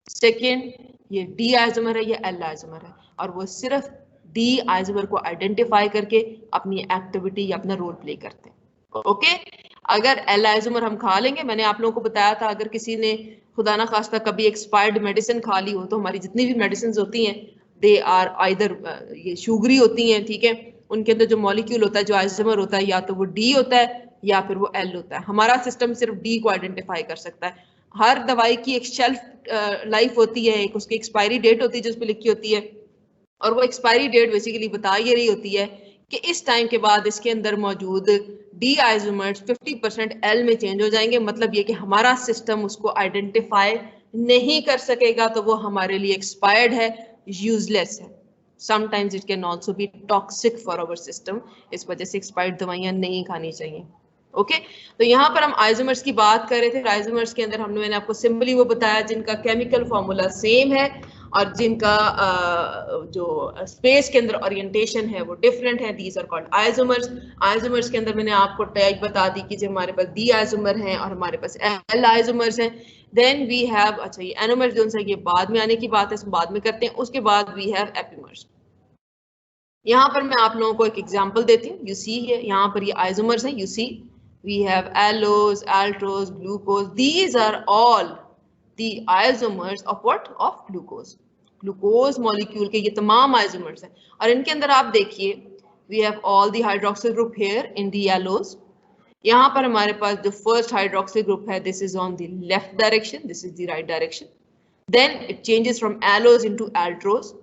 Second, ये D isomer है या L isomer है, और वो सिर्फ डी आइसोमर को आइडेंटिफाई करके अपनी एक्टिविटी या अपना रोल प्ले करते हैं। ओके, अगर एल आइसोमर हम खा लेंगे, मैंने आप लोगों को बताया था अगर किसी ने खुदा ना खास्ता कभी एक्सपायर्ड मेडिसिन खा ली हो तो हमारी जितनी भी मेडिसिन होती हैं दे आर आइदर ये शुगरी होती हैं, ठीक है, उनके अंदर जो मॉलिक्यूल होता है जो आइसोमर होता है या तो वो डी होता है या फिर वो एल होता है। हमारा सिस्टम सिर्फ डी को आइडेंटिफाई कर सकता है। हर दवाई की एक शेल्फ लाइफ होती है, एक उसकी एक्सपायरी डेट होती है जो उस पर लिखी होती है, और वो एक्सपायरी डेट बेसिकली बता ये रही होती है कि इस टाइम के बाद इसके अंदर मौजूद डी आइसोमर्स 50% एल में चेंज हो जाएंगे। मतलब ये कि हमारा सिस्टम उसको आइडेंटिफाई नहीं कर सकेगा, तो वो हमारे लिए एक्सपायर्ड है, यूजलेस है। Sometimes it can also be toxic for our system, इस वजह से एक्सपायर्ड दवाइयां नहीं खानी चाहिए। ओके, तो यहाँ पर हम आइसोमर्स की बात कर रहे थे। आइसोमर्स के अंदर मैंने आपको सिंपली वो बताया जिनका केमिकल फॉर्मूला सेम है और जिनका जो स्पेस के अंदर ओरिएंटेशन है वो डिफरेंट है, these are called isomers. Isomers के अंदर मैंने आपको टाइप बता दी कि जो हमारे पास डी आइसोमर हैं और हमारे पास एल आइसोमर्स हैं। देन वी हैव, अच्छा ये एनोमर्स जो है ये बाद में आने की बात है, बाद में करते हैं। उसके बाद वी हैव एपिमर्स। यहाँ पर मैं आप लोगों को एक एग्जांपल देती हूँ। यू सी है यहाँ पर ये आइसोमर्स हैं, you see we have allose, aldose, glucose. These are all the isomers of what? Of glucose. Glucose molecule के ये तमाम isomers हैं और इनके अंदर आप देखिए we have all the hydroxyl group here in the allose. यहाँ पर हमारे पास जो first hydroxyl group है this is on the left direction, this is the right direction. Then it changes from allose into aldose.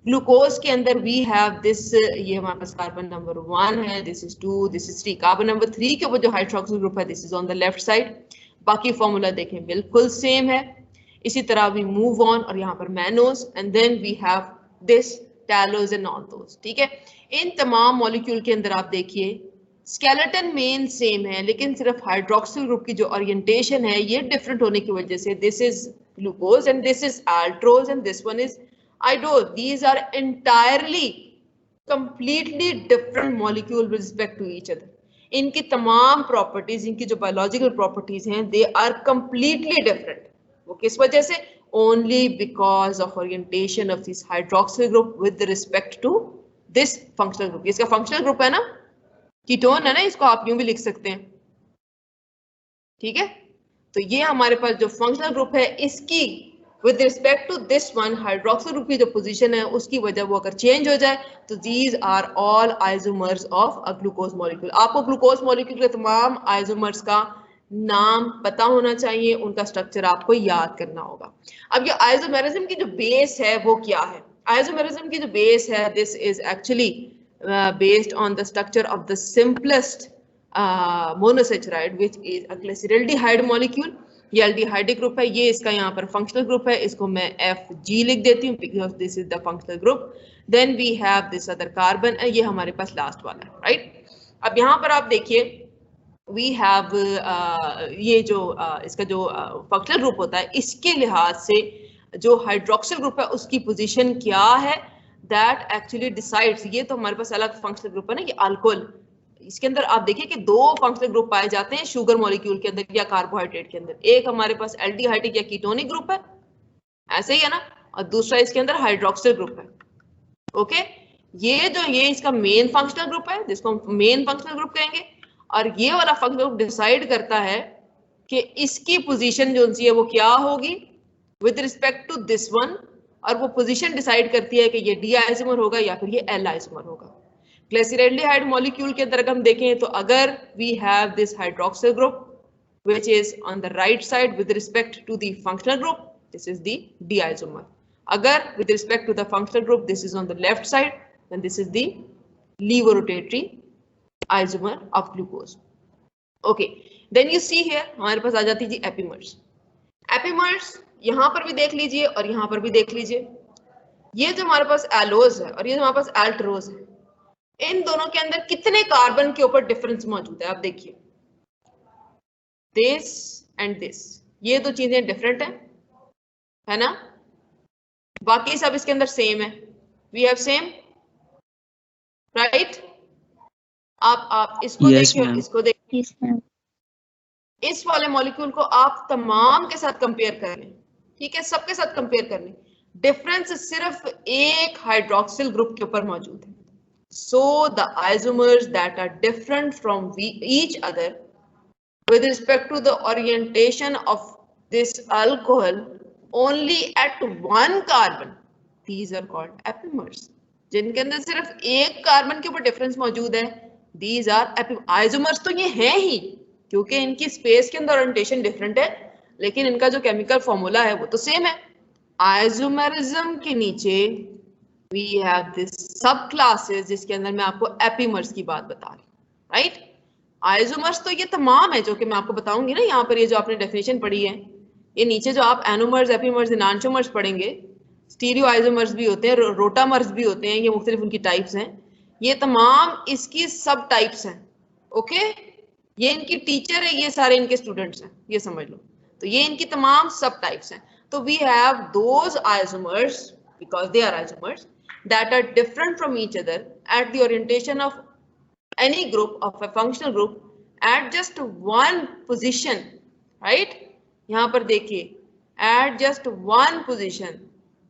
Glucose के अंदर we have this, ये हमारे पास कार्बन नंबर 1 है, this is 2, this is 3। Carbon number 3 के ऊपर जो hydroxyl group है this is on the left side. बाकी फॉर्मूला देखें बिल्कुल सेम है। इसी तरह वी मूव ऑन और यहाँ पर mannose and then we have this talose and altrose, ठीक है। इन तमाम मॉलिक्यूल के अंदर आप देखिए स्केलेटन मेन सेम है, लेकिन सिर्फ हाइड्रोक्सिल ग्रुप की जो ओरिएंटेशन है ये डिफरेंट होने की वजह से this is glucose and this is Altroz and this one is idose. These are entirely completely different molecule with respect to each other. इनकी तमाम प्रॉपर्टीज, इनकी जो बायोलॉजिकल प्रॉपर्टीज हैं they are completely different. वो किस वजह से? Only because of orientation of this hydroxyl group with respect to this functional group. इसका functional group है ना, कीटोन है ना, इसको आप यूं भी लिख सकते हैं, ठीक है। तो ये हमारे पास जो functional group है इसकी with respect to this one hydroxyl group की जो position है उसकी वजह वो अगर change हो जाए तो these are all isomers of a glucose molecule. आपको glucose molecule के तमाम isomers का नाम पता होना चाहिए, उनका स्ट्रक्चर आपको याद करना होगा। अब ये आइसोमेरिज्म की जो बेस है वो क्या है? आइसोमेरिज्म की जो बेस है this is actually based on the structure of the simplest monosaccharide which is a glyceraldehyde molecule. ये एल्डिहाइडिक ग्रुप है, ये इसका यहाँ पर फंक्शनल ग्रुप है, इसको मैं FG लिख देती हूँ because this is the functional group. Then we have this other carbon, ये हमारे पास लास्ट वाला है, राइट। अब यहाँ पर आप देखिए वी हैव ये जो इसका जो फंक्शनल ग्रुप होता है इसके लिहाज से जो हाइड्रोक्सिल ग्रुप है उसकी पोजीशन क्या है दैट एक्चुअली डिसाइड्स। ये तो हमारे पास अलग फंक्शनल ग्रुप है ना, ये अल्कोहल। इसके अंदर आप देखिए कि दो फंक्शनल ग्रुप पाए जाते हैं शुगर मॉलिक्यूल के अंदर या कार्बोहाइड्रेट के अंदर। एक हमारे पास एल्डिहाइडिक या कीटोनिक ग्रुप है, ऐसे ही है ना, और दूसरा इसके अंदर हाइड्रोक्सिल ग्रुप है। ओके, ये इसका मेन फंक्शनल ग्रुप है जिसको हम मेन फंक्शनल ग्रुप कहेंगे, और ये वाला फंक्शनल ग्रुप डिसाइड करता है कि इसकी पोजीशन जो है वो क्या होगी with respect to this one, और वो पोजीशन डिसाइड करती है कि ये डी आइसोमर होगा या फिर ये एल आइसोमर होगा। ग्लिसरैल्डिहाइड मॉलिक्यूल के अंदर हम देखें तो अगर we have this hydroxyl group which is on the right side with respect to the functional group, this is the D isomer. Agar with respect to the functional group this is on the left side, then this is the levorotatory isomer of glucose. Okay, then you see here हमारे पास आ जाती है जी epimers. Epimers यहाँ पर भी देख लीजिए और यहाँ पर भी देख लीजिए। ये जो हमारे पास एलोज है और ये जो हमारे पास एल्ट्रोज है, इन दोनों के अंदर कितने कार्बन के ऊपर डिफरेंस मौजूद है? आप देखिए, दिस एंड दिस, ये दो चीजें डिफरेंट है ना, बाकी सब इसके अंदर सेम है। We have same, right? आप इसको देखिए और इसको देखिए। Yes, ma'am. इस वाले मॉलिक्यूल को आप तमाम के साथ कंपेयर कर लें, ठीक है, सबके साथ कंपेयर कर लें, डिफरेंस सिर्फ एक हाइड्रोक्सिल ग्रुप के ऊपर मौजूद है। So the isomers that are different from each other with respect to the orientation of this alcohol only at one carbon, these are called epimers. जिनके अंदर सिर्फ एक कार्बन के ऊपर डिफरेंस मौजूद है, these are isomers। तो ये हैं ही, क्योंकि इनकी स्पेस के अंदर ओरिएंटेशन डिफरेंट है, लेकिन इनका जो केमिकल फॉर्मूला है वो तो सेम है। आइसोमेरिज्म के नीचे we have this सब क्लासेस जिसके अंदर मैं आपको एपीमर्स की बात बता रही हूँ, राइट? आइसोमर्स तो ये तमाम है जो कि मैं आपको बताऊंगी ना, यहाँ पर ये जो आपने डेफिनेशन पढ़ी है, ये नीचे जो आप एनोमर्स, एपीमर्स, एनांशोमर्स पढ़ेंगे, स्टीरियो आइसोमर्स भी होते हैं, रोटामर्स भी होते हैं, ये मुख्तलिफ उनकी टाइप्स हैं, ये तमाम इसकी सब टाइप्स हैं। ओके, ये इनकी टीचर है, ये सारे इनके स्टूडेंट्स हैं, ये समझ लो। तो ये इनकी तमाम सब टाइप्स हैं। तो we have those isomers because they are isomers that are different from each other at the orientation of any group of a functional group at just one position, right? यहाँ पर देखिए, at just one position,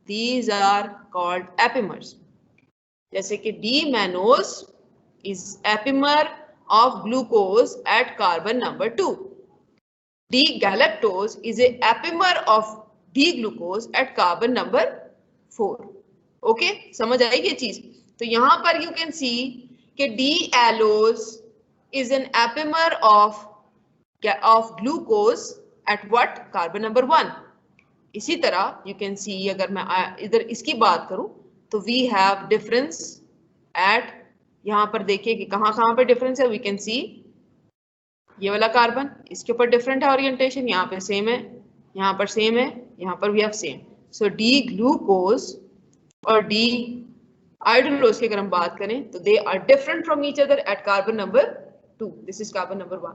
these are called epimers। जैसे कि D-mannose is epimer of glucose at carbon number 2. D-galactose is a epimer of D-glucose at carbon number 4। Okay, समझ आएगी ये चीज? तो यहां पर यू कैन सी कि D-allose is an epimer of glucose at what? Carbon number 1। इसी तरह यू कैन सी, अगर मैं इधर इसकी बात करूं तो वी हैव डिफरेंस एट, यहां पर देखिए कि कहां पे डिफरेंस है। वी कैन सी ये वाला कार्बन, इसके ऊपर डिफरेंट है ओरिएंटेशन, यहाँ पे सेम है, यहाँ पर सेम है, यहाँ पर we have same. So D glucose और डी आइडोलोज की अगर हम बात करें तो they are different from each other at carbon number 2। This is carbon number 1।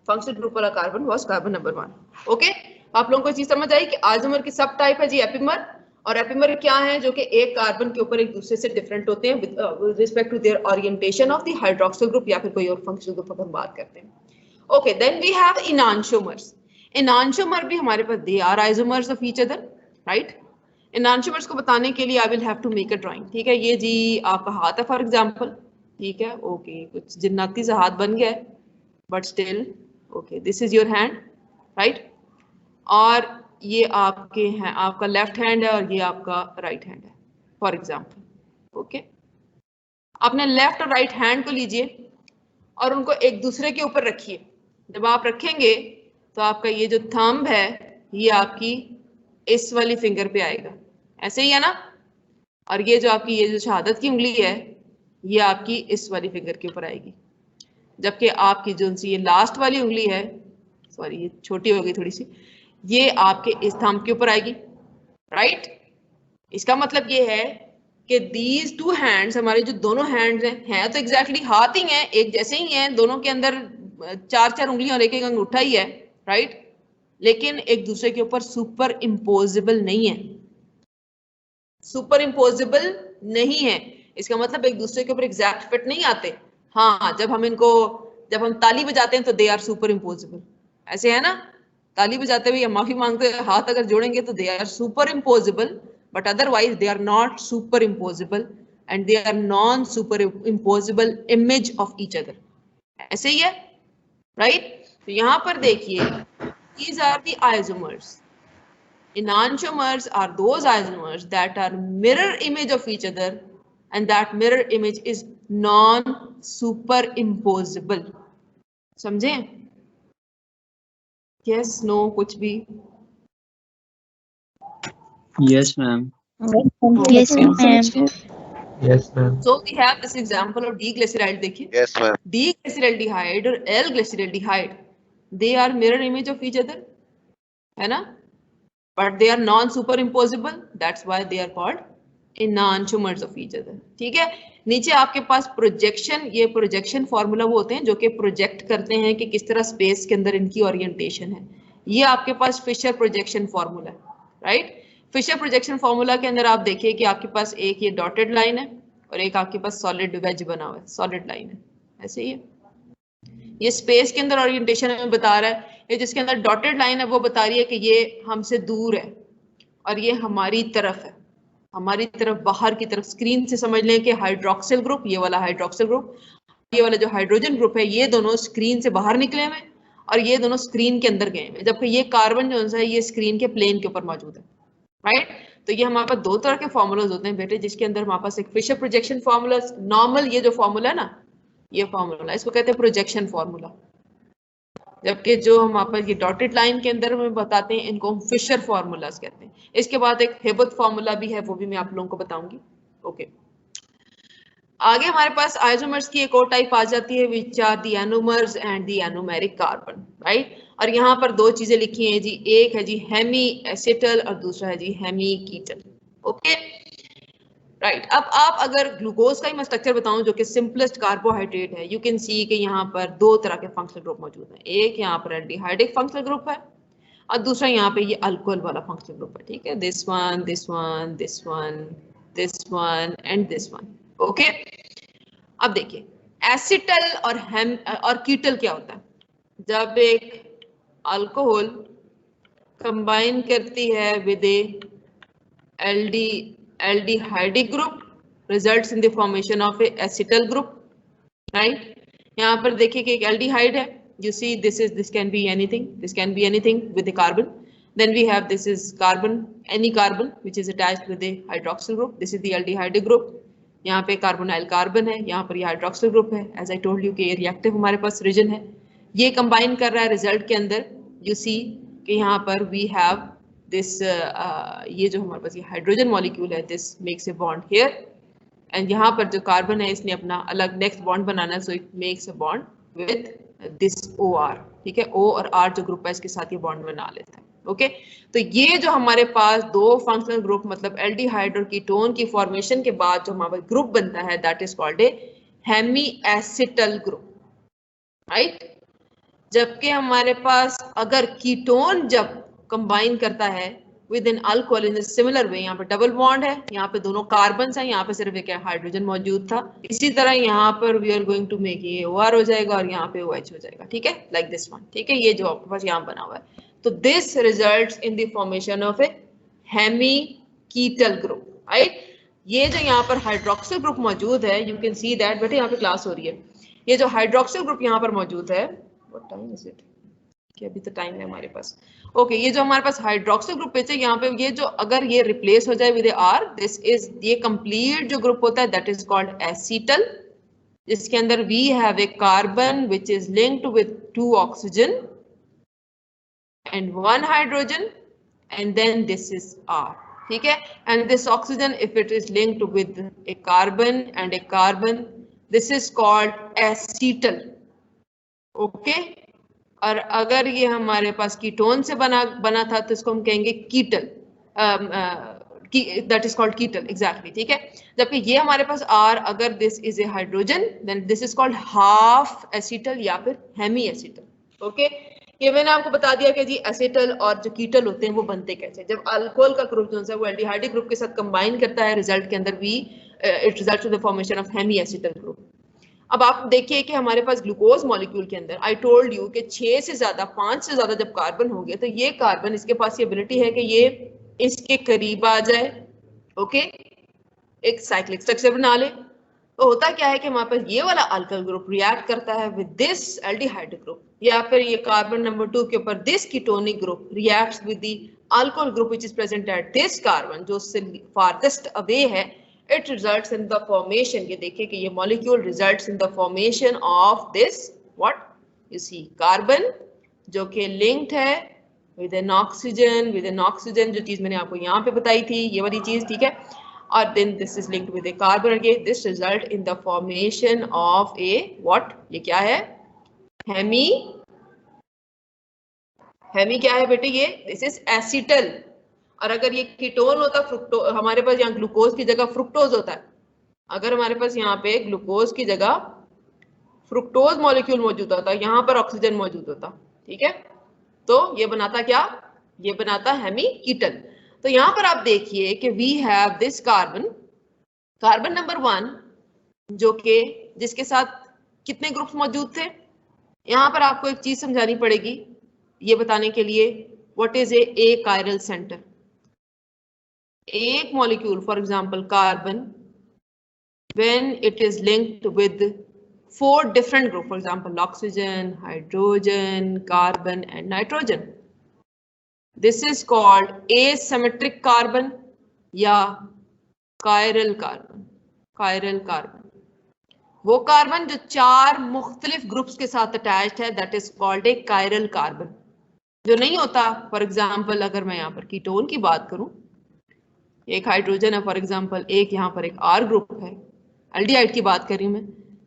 Functional group वाला carbon was carbon number 1। Okay, आप लोगों को चीज समझ आई कि आइसोमर की सब टाइप है जी एपिमर, और एपिमर क्या है? जो कि एक कार्बन के ऊपर एक दूसरे से डिफरेंट होते हैं with respect to their orientation of the hydroxyl group या फिर कोई और फंक्शनल ग्रुप हम बात करते हैं। Okay, then we have enantiomers. Enantiomer भी हमारे पास, they are isomers of each other, right? Enantiomers को बताने के लिए I will have to make a drawing, ठीक है? ये जी आपका हाथ है फॉर एग्जांपल, ठीक है? ओके, कुछ जिन्नाती सा हाथ बन गया है, but still okay, this is your hand, right? और ये आपके हैं, आपका लेफ्ट हैंड है और ये आपका राइट हैंड है फॉर एग्जांपल। ओके, अपने लेफ्ट और राइट हैंड को लीजिए और उनको एक दूसरे के ऊपर रखिए। जब आप रखेंगे तो आपका ये जो थंब है ये आपकी इस वाली फिंगर पे आएगा, ऐसे ही है ना? और ये जो आपकी ये जो शहादत की उंगली है ये आपकी इस वाली फिंगर के ऊपर आएगी, जबकि आपकी जो सी ये लास्ट वाली उंगली है, सॉरी ये छोटी हो गई थोड़ी सी, ये आपके इस थंब के ऊपर आएगी, राइट? इसका मतलब ये है कि दीज टू हैंड्स, हमारे जो दोनों हैंड्स हैं तो एग्जैक्टली हाथ ही हैं, एक जैसे ही हैं, दोनों के अंदर 4-4 उंगलियां और एक एक अंगूठा ही है, राइट? लेकिन एक दूसरे के ऊपर सुपर इम्पोजेबल नहीं है, सुपर इम्पोजेबल नहीं है। इसका मतलब एक दूसरे के ऊपर एग्जैक्ट फिट नहीं आते। हाँ, जब हम ताली बजाते हैं तो दे आर सुपर इम्पोजेबल, ऐसे है ना? ताली बजाते हुए या माफी मांगते हुए हाथ अगर जोड़ेंगे तो they are superimposable, but otherwise they are not superimposable and they are non superimposable image of each other। ऐसे ही है, right? तो यहाँ पर देखिए, these are the isomers। Enantiomers are those isomers that are mirror image of each other and that mirror image is non superimposable। समझे? Yes, no, कुछ भी? Yes, ma'am. Yes, ma'am. Yes, ma'am. So we have this example of D-glyceraldehyde, देखिए। Yes, ma'am. D-glyceraldehyde और L-glyceraldehyde, they are mirror image of each other, है ना? But they are non-superimposable, that's why they are called enantiomers of each other। ठीक है? नीचे आपके पास projection, ये projection formula वो होते हैं जो कि प्रोजेक्ट करते हैं कि किस तरह स्पेस के अंदर इनकी ओरिएंटेशन है। ये आपके पास फिशर प्रोजेक्शन फॉर्मूला है, राइट। फिशर प्रोजेक्शन फॉर्मूला के अंदर आप देखिए कि आपके पास एक ये डॉटेड लाइन है और एक आपके पास सॉलिड वेज बना हुआ है, सॉलिड लाइन है, ऐसे ही है। ये स्पेस के अंदर ओरिएंटेशन हमें बता रहा है। ये जिसके अंदर डॉटेड लाइन है वो बता रही है कि ये हमसे दूर है और ये हमारी तरफ है, हमारी तरफ, बाहर की तरफ। स्क्रीन से समझ लें कि हाइड्रोक्सिल ग्रुप, ये वाला हाइड्रोक्सिल ग्रुप, ये वाला जो हाइड्रोजन ग्रुप है, ये दोनों स्क्रीन से बाहर निकले हुए और ये दोनों स्क्रीन के अंदर गए हैं, जबकि ये कार्बन जो है ये स्क्रीन के प्लेन के ऊपर मौजूद है, राइट। तो ये हमारे पास दो तरह के फॉर्मूलाज होते हैं बेटे, जिसके अंदर हमारे पास एक फिशर प्रोजेक्शन फॉर्मूला, नॉर्मल ये जो फॉर्मूला है ना, ये फॉर्मूला इसको कहते हैं प्रोजेक्शन फॉर्मूला, जबकि जो हम आप ये डॉटेड लाइन के अंदर में बताते हैं इनको हम फिशर फॉर्मूलाज कहते हैं। इसके बाद एक हेबथ फॉर्मूला भी है, वो भी मैं आप लोगों को बताऊंगी। ओके, आगे हमारे पास आइसोमर्स की एक और टाइप आ जाती है, which are the anomers and the anomeric carbon, right. और यहाँ पर दो चीजें लिखी हैं जी, एक है जी हेमी एसिटल और दूसरा है जी हेमी कीटल। Okay, right. अब आप अगर ग्लूकोज का ही मैं स्ट्रक्चर बताऊं जो कि सिंपलेस्ट कार्बोहाइड्रेट है, यू कैन सी कि यहाँ पर दो तरह के फंक्शनल ग्रुप मौजूद हैं। एक यहाँ पर एल्डिहाइडिक फंक्शनल ग्रुप है और दूसरा यहाँ पे ये अल्कोहल वाला फंक्शनल ग्रुप है, ठीक है। This one, this one, this one, this one and this one. Okay, अब देखिए एसिटल और कीटल क्या होता है। जब एक अल्कोहल कंबाइन करती है with aldehydic group results in the formation of a acetal group, right। यहाँ पर देखिए कि एक aldehyde है, you see this can be anything with the carbon, then we have this is carbon, any carbon which is attached with the hydroxyl group, this is the aldehydic group। यहाँ पे carbonyl carbon है, यहाँ पर ये hydroxyl group है। As I told you कि ये reactive हमारे पास रीजन है, ये कंबाइन कर रहा है रिजल्ट के अंदर। यू सी कि यहाँ पर वी हैव दिस, ये जो हमारे पास ये हाइड्रोजन मॉलिक्यूल है, this makes a bond here, and यहाँ पर जो कार्बन है इसने अपना अलग नेक्स्ट बॉन्ड बनाना है, so it makes a bond with this OR, ठीक है। O और R जो ग्रुप है इसके साथ ये बॉन्ड बना लेता है। ओके, तो ये जो हमारे पास दो फंक्शनल ग्रुप मतलब एल्डिहाइड और कीटोन की फॉर्मेशन के बाद जो हमारा ग्रुप बनता है that is called a hemiacetal group, right. जबकि हमारे पास अगर कीटोन जब कंबाइन करता है with an alcohol in similar way, यहाँ पर डबल बॉन्ड है, यहाँ पे दोनों कार्बन है, यहाँ पे सिर्फ एक हाइड्रोजन मौजूद था, इसी तरह यहाँ पर we are going to make ये OR हो जाएगा और यहाँ पे OH हो जाएगा, ठीक है, लाइक दिस वन, ठीक है। ये जो आपके पास यहाँ बना हुआ है, तो this results in the formation of a hemiketal group, right. ये जो यहाँ पर हाइड्रोक्सिल ग्रुप मौजूद है, यू कैन सी दैट, बेटे यहाँ पे क्लास हो रही है, ये जो हाइड्रोक्सिल ग्रुप यहाँ पर मौजूद है, व्हाट टाइम इज इट, कि अभी तो टाइम है हमारे पास। ओके, ये जो हमारे पास हाइड्रोक्सिल ग्रुप है यहाँ पे, ये जो अगर ये रिप्लेस हो जाए विद R, दिस इज ये कंप्लीट जो ग्रुप होता है दैट इज कॉल्ड एसिटल, जिसके अंदर we have a carbon which is linked with 2 oxygen and 1 hydrogen and then this is R, ठीक है। and this oxygen if it is linked with a carbon and a carbon, this is called acetal, okay। और अगर ये हमारे पास ketone से बना था तो इसको हम कहेंगे ketal, that is called ketal, exactly, ठीक है। जबकि ये हमारे पास R, अगर this is a hydrogen then this is called half acetal या फिर हेमी एसिटल, ओके। ये मैंने आपको बता दिया कि जी एसिटल और जो कीटल होते हैं वो बनते कैसे। जब अल्कोहल का ग्रुप जो है वो एल्डिहाइडिक ग्रुप के साथ कंबाइन करता है रिजल्ट के अंदर it results in the formation of hemiacetal group. अब आप देखिए कि हमारे पास ग्लूकोज मॉलिक्यूल के अंदर आई टोल्ड यू कि 6 से ज्यादा 5 से ज्यादा जब कार्बन हो गया तो ये कार्बन, इसके पास ये एबिलिटी है कि ये इसके करीब आ जाए, ओके, एक साइक्लिक स्ट्रक्चर बना ले। तो होता क्या है कि हमारे पास ये वाला अल्काइल ग्रुप रिएक्ट करता है विद दिस एल्डिहाइड ग्रुप, या फिर ये कार्बन नंबर 2 के ऊपर this ketonic group reacts with the alcohol group which is present at this carbon जो फारदेस्ट अवे है, it results in the formation. ये देखिए कि ये molecule results in the formation of this what you see carbon जो कि linked है with N oxygen, जो चीज मैंने आपको यहाँ पे बताई थी ये वाली चीज, ठीक है। और then this is linked with a carbon again, this result in the formation of a what, ये क्या है, हेमी क्या है बेटे, ये दिस इज एसिटल। और अगर ये कीटोन होता, हमारे पास यहाँ ग्लूकोज की जगह फ्रुक्टोज होता है, अगर हमारे पास यहाँ पे ग्लूकोज की जगह फ्रुक्टोज मॉलिक्यूल मौजूद होता, यहाँ पर ऑक्सीजन मौजूद होता, ठीक है, तो ये बनाता क्या, ये बनाता हेमीकीटन। तो यहाँ पर आप देखिए कि we have this carbon, carbon number 1 जो कि जिसके साथ कितने ग्रुप्स मौजूद थे। यहाँ पर आपको एक चीज समझानी पड़ेगी ये बताने के लिए, what is a chiral centre. एक molecule for example carbon, when it is linked with 4 different groups, for example oxygen, hydrogen, carbon and nitrogen, this is called asymmetric carbon या chiral carbon। chiral carbon वो carbon जो 4 मुख्तलिफ groups के साथ attached है, that is called A chiral carbon। जो नहीं होता, फॉर एग्जाम्पल अगर मैं यहाँ पर कीटोन की बात करूं, एक हाइड्रोजन है फॉर एग्जाम्पल, एक यहाँ पर एक R ग्रुप है, एल्डिहाइड की बात कर रही हूं मैं,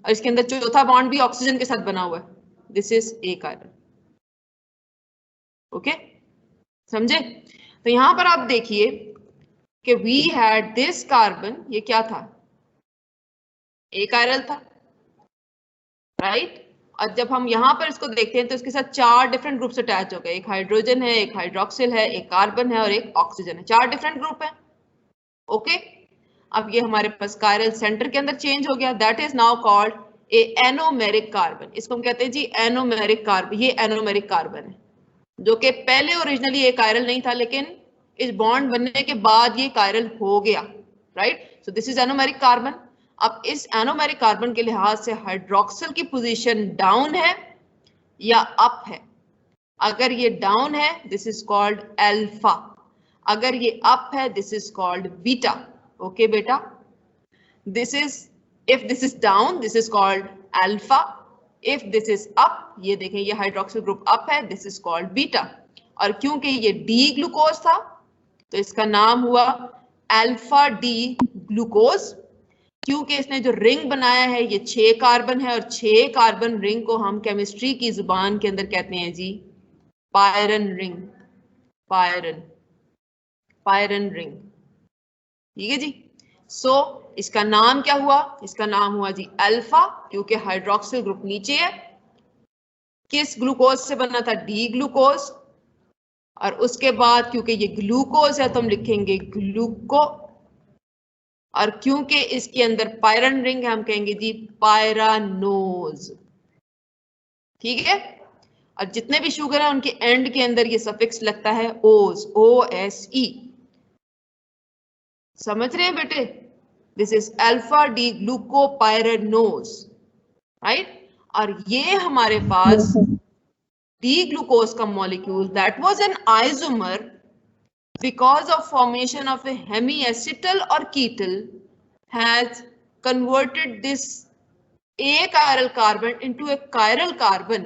और इसके अंदर चौथा बॉन्ड भी ऑक्सीजन के साथ बना हुआ है, this is A carbon. Okay, समझे? तो यहां पर आप देखिए कि वी हैड दिस कार्बन, ये क्या था, ए कायरल था, राइट। और जब हम यहाँ पर इसको देखते हैं तो इसके साथ 4 डिफरेंट ग्रुप्स अटैच हो गए, एक हाइड्रोजन है, एक हाइड्रोक्सिल है, एक कार्बन है और एक ऑक्सीजन है, 4 डिफरेंट ग्रुप है। ओके, अब ये हमारे पास कायरल सेंटर के अंदर चेंज हो गया, that is now called a anomeric carbon. इसको हम कहते हैं जी एनोमेरिक कार्बन। ये एनोमेरिक कार्बन है जो कि पहले ओरिजिनली ये कायरल नहीं था, लेकिन इस बॉन्ड बनने के बाद ये कायरल हो गया, right. So this is anomeric carbon. अब इस एनोमेरिक कार्बन के लिहाज से हाइड्रोक्सिल की पोजीशन डाउन है या अप है। अगर ये डाउन है दिस इज कॉल्ड अल्फा, अगर ये अप है this is called beta. Okay बेटा, this is, if this is down this is called alpha, if this is up, ये देखें ये हाइड्रोक्सिल ग्रुप अप है, दिस इज कॉल्ड बीटा। और क्योंकि ये डी ग्लूकोज था तो इसका नाम हुआ अल्फा डी ग्लूकोज। क्योंकि इसने जो रिंग बनाया है ये 6 कार्बन है, और 6 कार्बन रिंग को हम केमिस्ट्री की जुबान के अंदर कहते हैं जी पायरन रिंग, पायरन, पायरन रिंग, ठीक है जी। सो इसका नाम क्या हुआ, इसका नाम हुआ जी अल्फा, क्योंकि हाइड्रोक्सिल ग्रुप नीचे है। किस ग्लूकोज से बना था, डी ग्लूकोज। और उसके बाद क्योंकि ये ग्लूकोज है तो हम लिखेंगे ग्लूको, और क्योंकि इसके अंदर पायरन रिंग है हम कहेंगे जी पायरानोज, ठीक है। और जितने भी शुगर है उनके एंड के अंदर ये सफिक्स लगता है ओज, OSE। समझ रहे हैं बेटे, this is alpha D glucopyranose, right. और ये हमारे पास डी ग्लूकोज का molecule that was an isomer because of formation of a hemiacetal or ketal has converted this achiral carbon into a chiral carbon।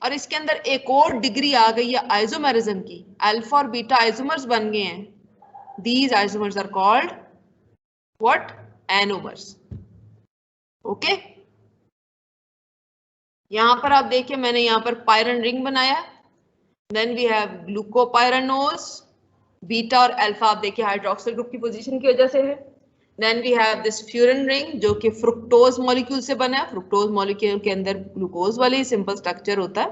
और इसके अंदर एक और डिग्री आ गई है आइसोमेरिज्म की, अल्फा और बीटा आइसोमर्स बन गए हैं। These isomers are called what? Anomers। Okay, यहां पर आप देखिए मैंने यहां पर पायरन रिंग बनाया, then we have glucopyranose, beta और अल्फा आप देखिए हाइड्रोक्सिल ग्रुप की पोजीशन की वजह से है। Then we have this furan ring जो कि फ्रुक्टोज मॉलिक्यूल से बना है। फ्रुक्टोज मॉलिक्यूल के अंदर ग्लूकोज वाले सिंपल स्ट्रक्चर होता है,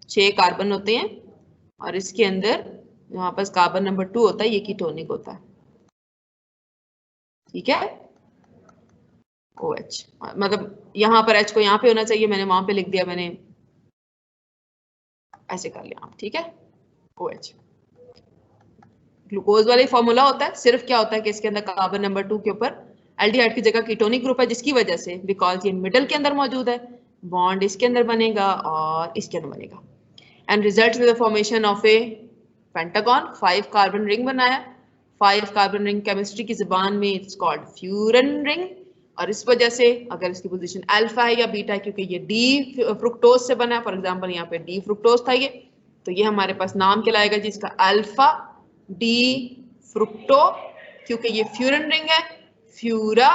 6 कार्बन होते हैं, और इसके अंदर यहाँ पर कार्बन नंबर 2 होता है, ये कीटोनिक होता है, ठीक है। OH मतलब यहाँ पर H को यहाँ पे होना चाहिए, मैंने वहां पे लिख दिया, मैंने ऐसे कर लिया, ठीक है। OH ग्लूकोज वाले फॉर्मूला होता है, सिर्फ क्या होता है कि इसके अंदर कार्बन नंबर 2 के ऊपर एल्डिहाइड की जगह कीटोनिक ग्रुप है, जिसकी वजह से बिकॉज ये मिडल के अंदर मौजूद है, बॉन्ड इसके अंदर बनेगा और इसके अंदर बनेगा, and result with the formation of A pentagon. 5 carbon ring बनाया, 5 कार्बन रिंग केमिस्ट्री की जुबान में इट्स कॉल्ड फ्यूरन रिंग। और इस वजह से अगर इसकी पोजीशन अल्फा है या बीटा है, क्योंकि ये डी फ्रुक्टोज से बना है, फॉर एग्जांपल यहाँ पे डी फ्रुक्टोज था ये, तो ये हमारे पास नाम कहलाएगा जी इसका अल्फा डी फ्रुक्टो, क्योंकि ये फ्यूरन रिंग है, फ्यूरा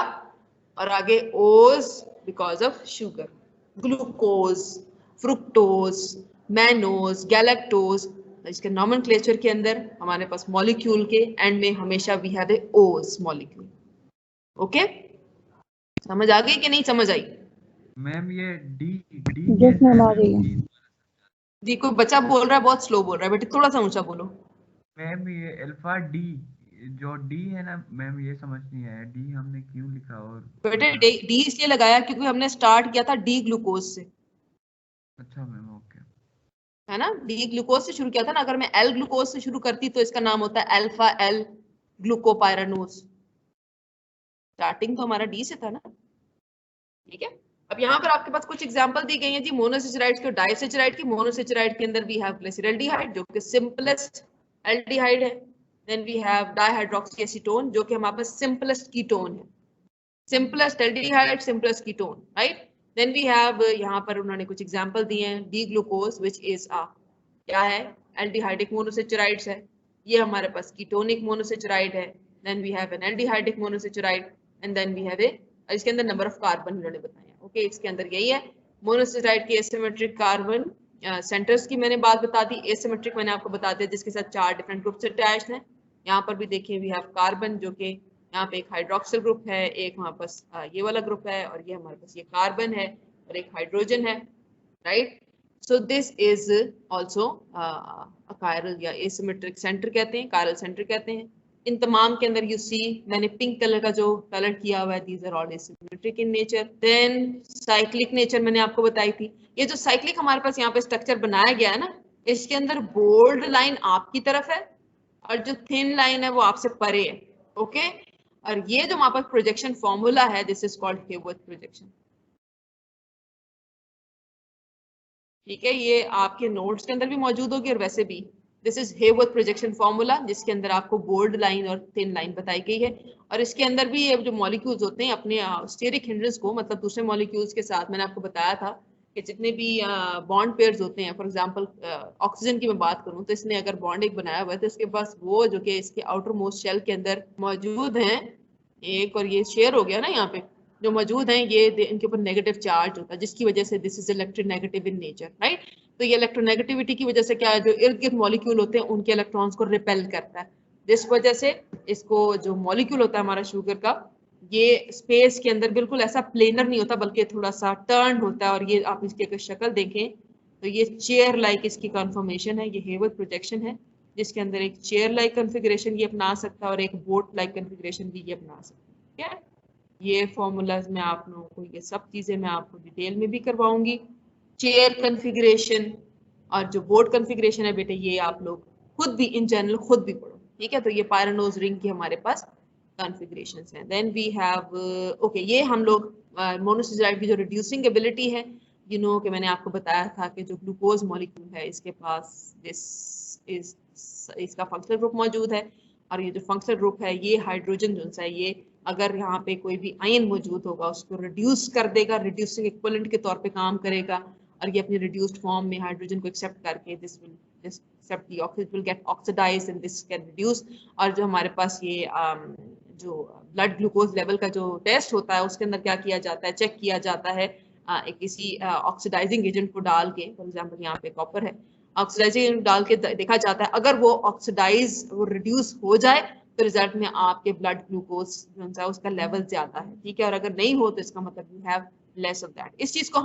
और आगे ओज because of sugar, glucose, fructose, mannose, galactose. इसके नॉमेनक्लेचर के अंदर हमारे पास मॉलिक्यूल के एंड में हमेशा वी हैव ए ओज मॉलिक्यूल। ओके, समझ आ गई कि नहीं समझ आई? मैम ये डी यस मैम आ गई है। जी कोई बच्चा बोल रहा है, बहुत स्लो बोल रहा है, बेटे थोड़ा सा ऊंचा बोलो। मैम ये अल्फा डी, जो डी है ना मैम, ये समझ नहीं आया डी हमने क्यों लिखा। और बेटे डी इसलिए लगाया क्योंकि हमने स्टार्ट किया था डी ग्लूकोज से, अच्छा मैम, ओके। है ना, डी ग्लूकोज से शुरू किया था ना। अगर मैं एल ग्लूकोज से शुरू करती तो इसका नाम होता है अल्फा एल ग्लूकोपायरानोज। स्टार्टिंग तो हमारा डी से था ना, ठीक है। अब यहाँ पर आपके पास कुछ एग्जांपल दी गई हैं जी मोनोसेचराइड्स के, डाइसेचराइड की। मोनोसेचराइड के अंदर वी हैव ग्लिसरल्डिहाइड जो कि सिंपलेस्ट एल्डिहाइड है। Then we have dihydroxy acetone जो कि हमारे पास सिंपलेस्ट कीटोन है, simplest aldehyde simplest ketone, right. Then we have, यहाँ पर उन्होंने कुछ एग्जांपल दिए हैं, D glucose which is a क्या है, एल्डिहाइडिक मोनोसेचराइड्स है, ये हमारे पास कीटोनिक मोनोसेचराइड है। Then we have an aldehydic monosaccharide and then we have a, इसके अंदर नंबर ऑफ कार्बन इन्होंने बताया, ओके इसके अंदर यही है। मोनोसेचराइड की एसिमेट्रिक कार्बन सेंटर्स की मैंने बात बता दी, एसिमेट्रिक मैंने आपको बता दिया जिसके साथ 4 डिफरेंट ग्रुप्स अटैच्ड हैं। यहाँ पर भी देखिए वी हैव कार्बन जो कि यहाँ पे एक हाइड्रोक्सिल ग्रुप है, एक हमारे पास ये वाला ग्रुप है, और ये हमारे पास ये कार्बन है और एक हाइड्रोजन है, right. So this is also chiral या एसिमेट्रिक सेंटर कहते हैं, कायरल सेंटर कहते हैं। इन तमाम के अंदर यू सी मैंने पिंक कलर का जो कलर किया हुआ है, these are all asymmetric in nature. Then cyclic nature मैंने आपको बताई थी। ये जो साइक्लिक हमारे पास यहाँ पे स्ट्रक्चर बनाया गया है ना, इसके अंदर बोल्ड लाइन आपकी तरफ है और जो थिन लाइन है वो आपसे परे है, ओके। और ये जो हमारे पास प्रोजेक्शन फॉर्मूला है, this is called Hayworth projection, ठीक है। ये आपके नोट्स के अंदर भी मौजूद होगी और वैसे भी this is Hayworth projection formula, जिसके अंदर आपको बोल्ड लाइन और थिन लाइन बताई गई है। और इसके अंदर भी ये जो मॉलिक्यूल्स होते हैं अपने स्टेरिक हिंड्रेंस को, मतलब दूसरे मॉलिक्यूल्स के साथ, मैंने आपको बताया था कि जितने भी बॉन्ड पेयर्स होते हैं, फॉर एग्जांपल ऑक्सीजन की मैं बात करूं तो इसने अगर बॉन्ड एक बनाया हुआ है तो इसके पास वो जो कि इसके आउटर मोस्ट शेल के अंदर मौजूद हैं एक, और ये शेयर हो गया ना यहाँ पे जो मौजूद हैं, ये इनके ऊपर नेगेटिव चार्ज होता है जिसकी वजह से this is electronegative in nature, right. तो ये इलेक्ट्रोनेगेटिविटी की वजह से क्या है, जो इर्द गिर्द मॉलिक्यूल होते हैं उनके इलेक्ट्रॉन्स को रिपेल करता है। जिस वजह से इसको जो मॉलिक्यूल होता है हमारा शुगर का, ये स्पेस के अंदर बिल्कुल ऐसा प्लेनर नहीं होता बल्कि थोड़ा सा टर्न होता है। और ये आप इसकी अगर शक्ल देखें तो ये चेयर लाइक इसकी कन्फर्मेशन है, ये हेवर्थ प्रोजेक्शन है जिसके अंदर एक चेयर लाइक कन्फिगरेशन ये अपना सकता है और एक बोट लाइक कन्फिगरेशन भी ये अपना सकता है, ठीक है। ये फॉर्मूलाज में आप लोगों को, ये सब चीजें मैं आपको डिटेल में भी करवाऊंगी। चेयर कन्फिगरेशन और जो बोर्ड कन्फिगरेशन है बेटे, ये आप लोग खुद भी इन जनरल खुद भी पढ़ो, ठीक है। तो ये पायरानोज रिंग की हमारे पास कॉन्फ़िगरेशंस हैं। देन वी हैव ओके, ये हम लोग मोनोसेचराइड की जो रिड्यूसिंग एबिलिटी है, यू नो कि मैंने आपको बताया था कि जो ग्लूकोज मॉलिक्यूल है इसके पास दिस इज इसका फंक्शनल ग्रुप मौजूद है, और ये जो फंक्शनल ग्रुप है ये हाइड्रोजन जो सा है, ये अगर यहाँ पे कोई भी आयन मौजूद होगा उसको रिड्यूस कर देगा, रिड्यूसिंग इक्विवेलेंट के तौर पे काम करेगा, और ये अपनी रिड्यूस्ड फॉर्म में हाइड्रोजन को एक्सेप्ट करके this will accept the oxygen will get oxidised and this can reduce. और जो हमारे पास ये जो ब्लड ग्लूकोज लेवल का जो टेस्ट होता है उसके अंदर क्या किया जाता है, चेक किया जाता है एक किसी ऑक्सीडाइजिंग एजेंट को डाल के, फॉर एग्जांपल यहाँ पे कॉपर है, ऑक्सीडाइजिंग एजेंट डाल के देखा जाता है, अगर वो ऑक्सीडाइज वो रिड्यूस हो जाए तो रिजल्ट में आपके ब्लड ग्लूकोज जो है उसका लेवल ज्यादा है, ठीक है। और अगर नहीं हो तो इसका मतलब you have less of that. इस चीज को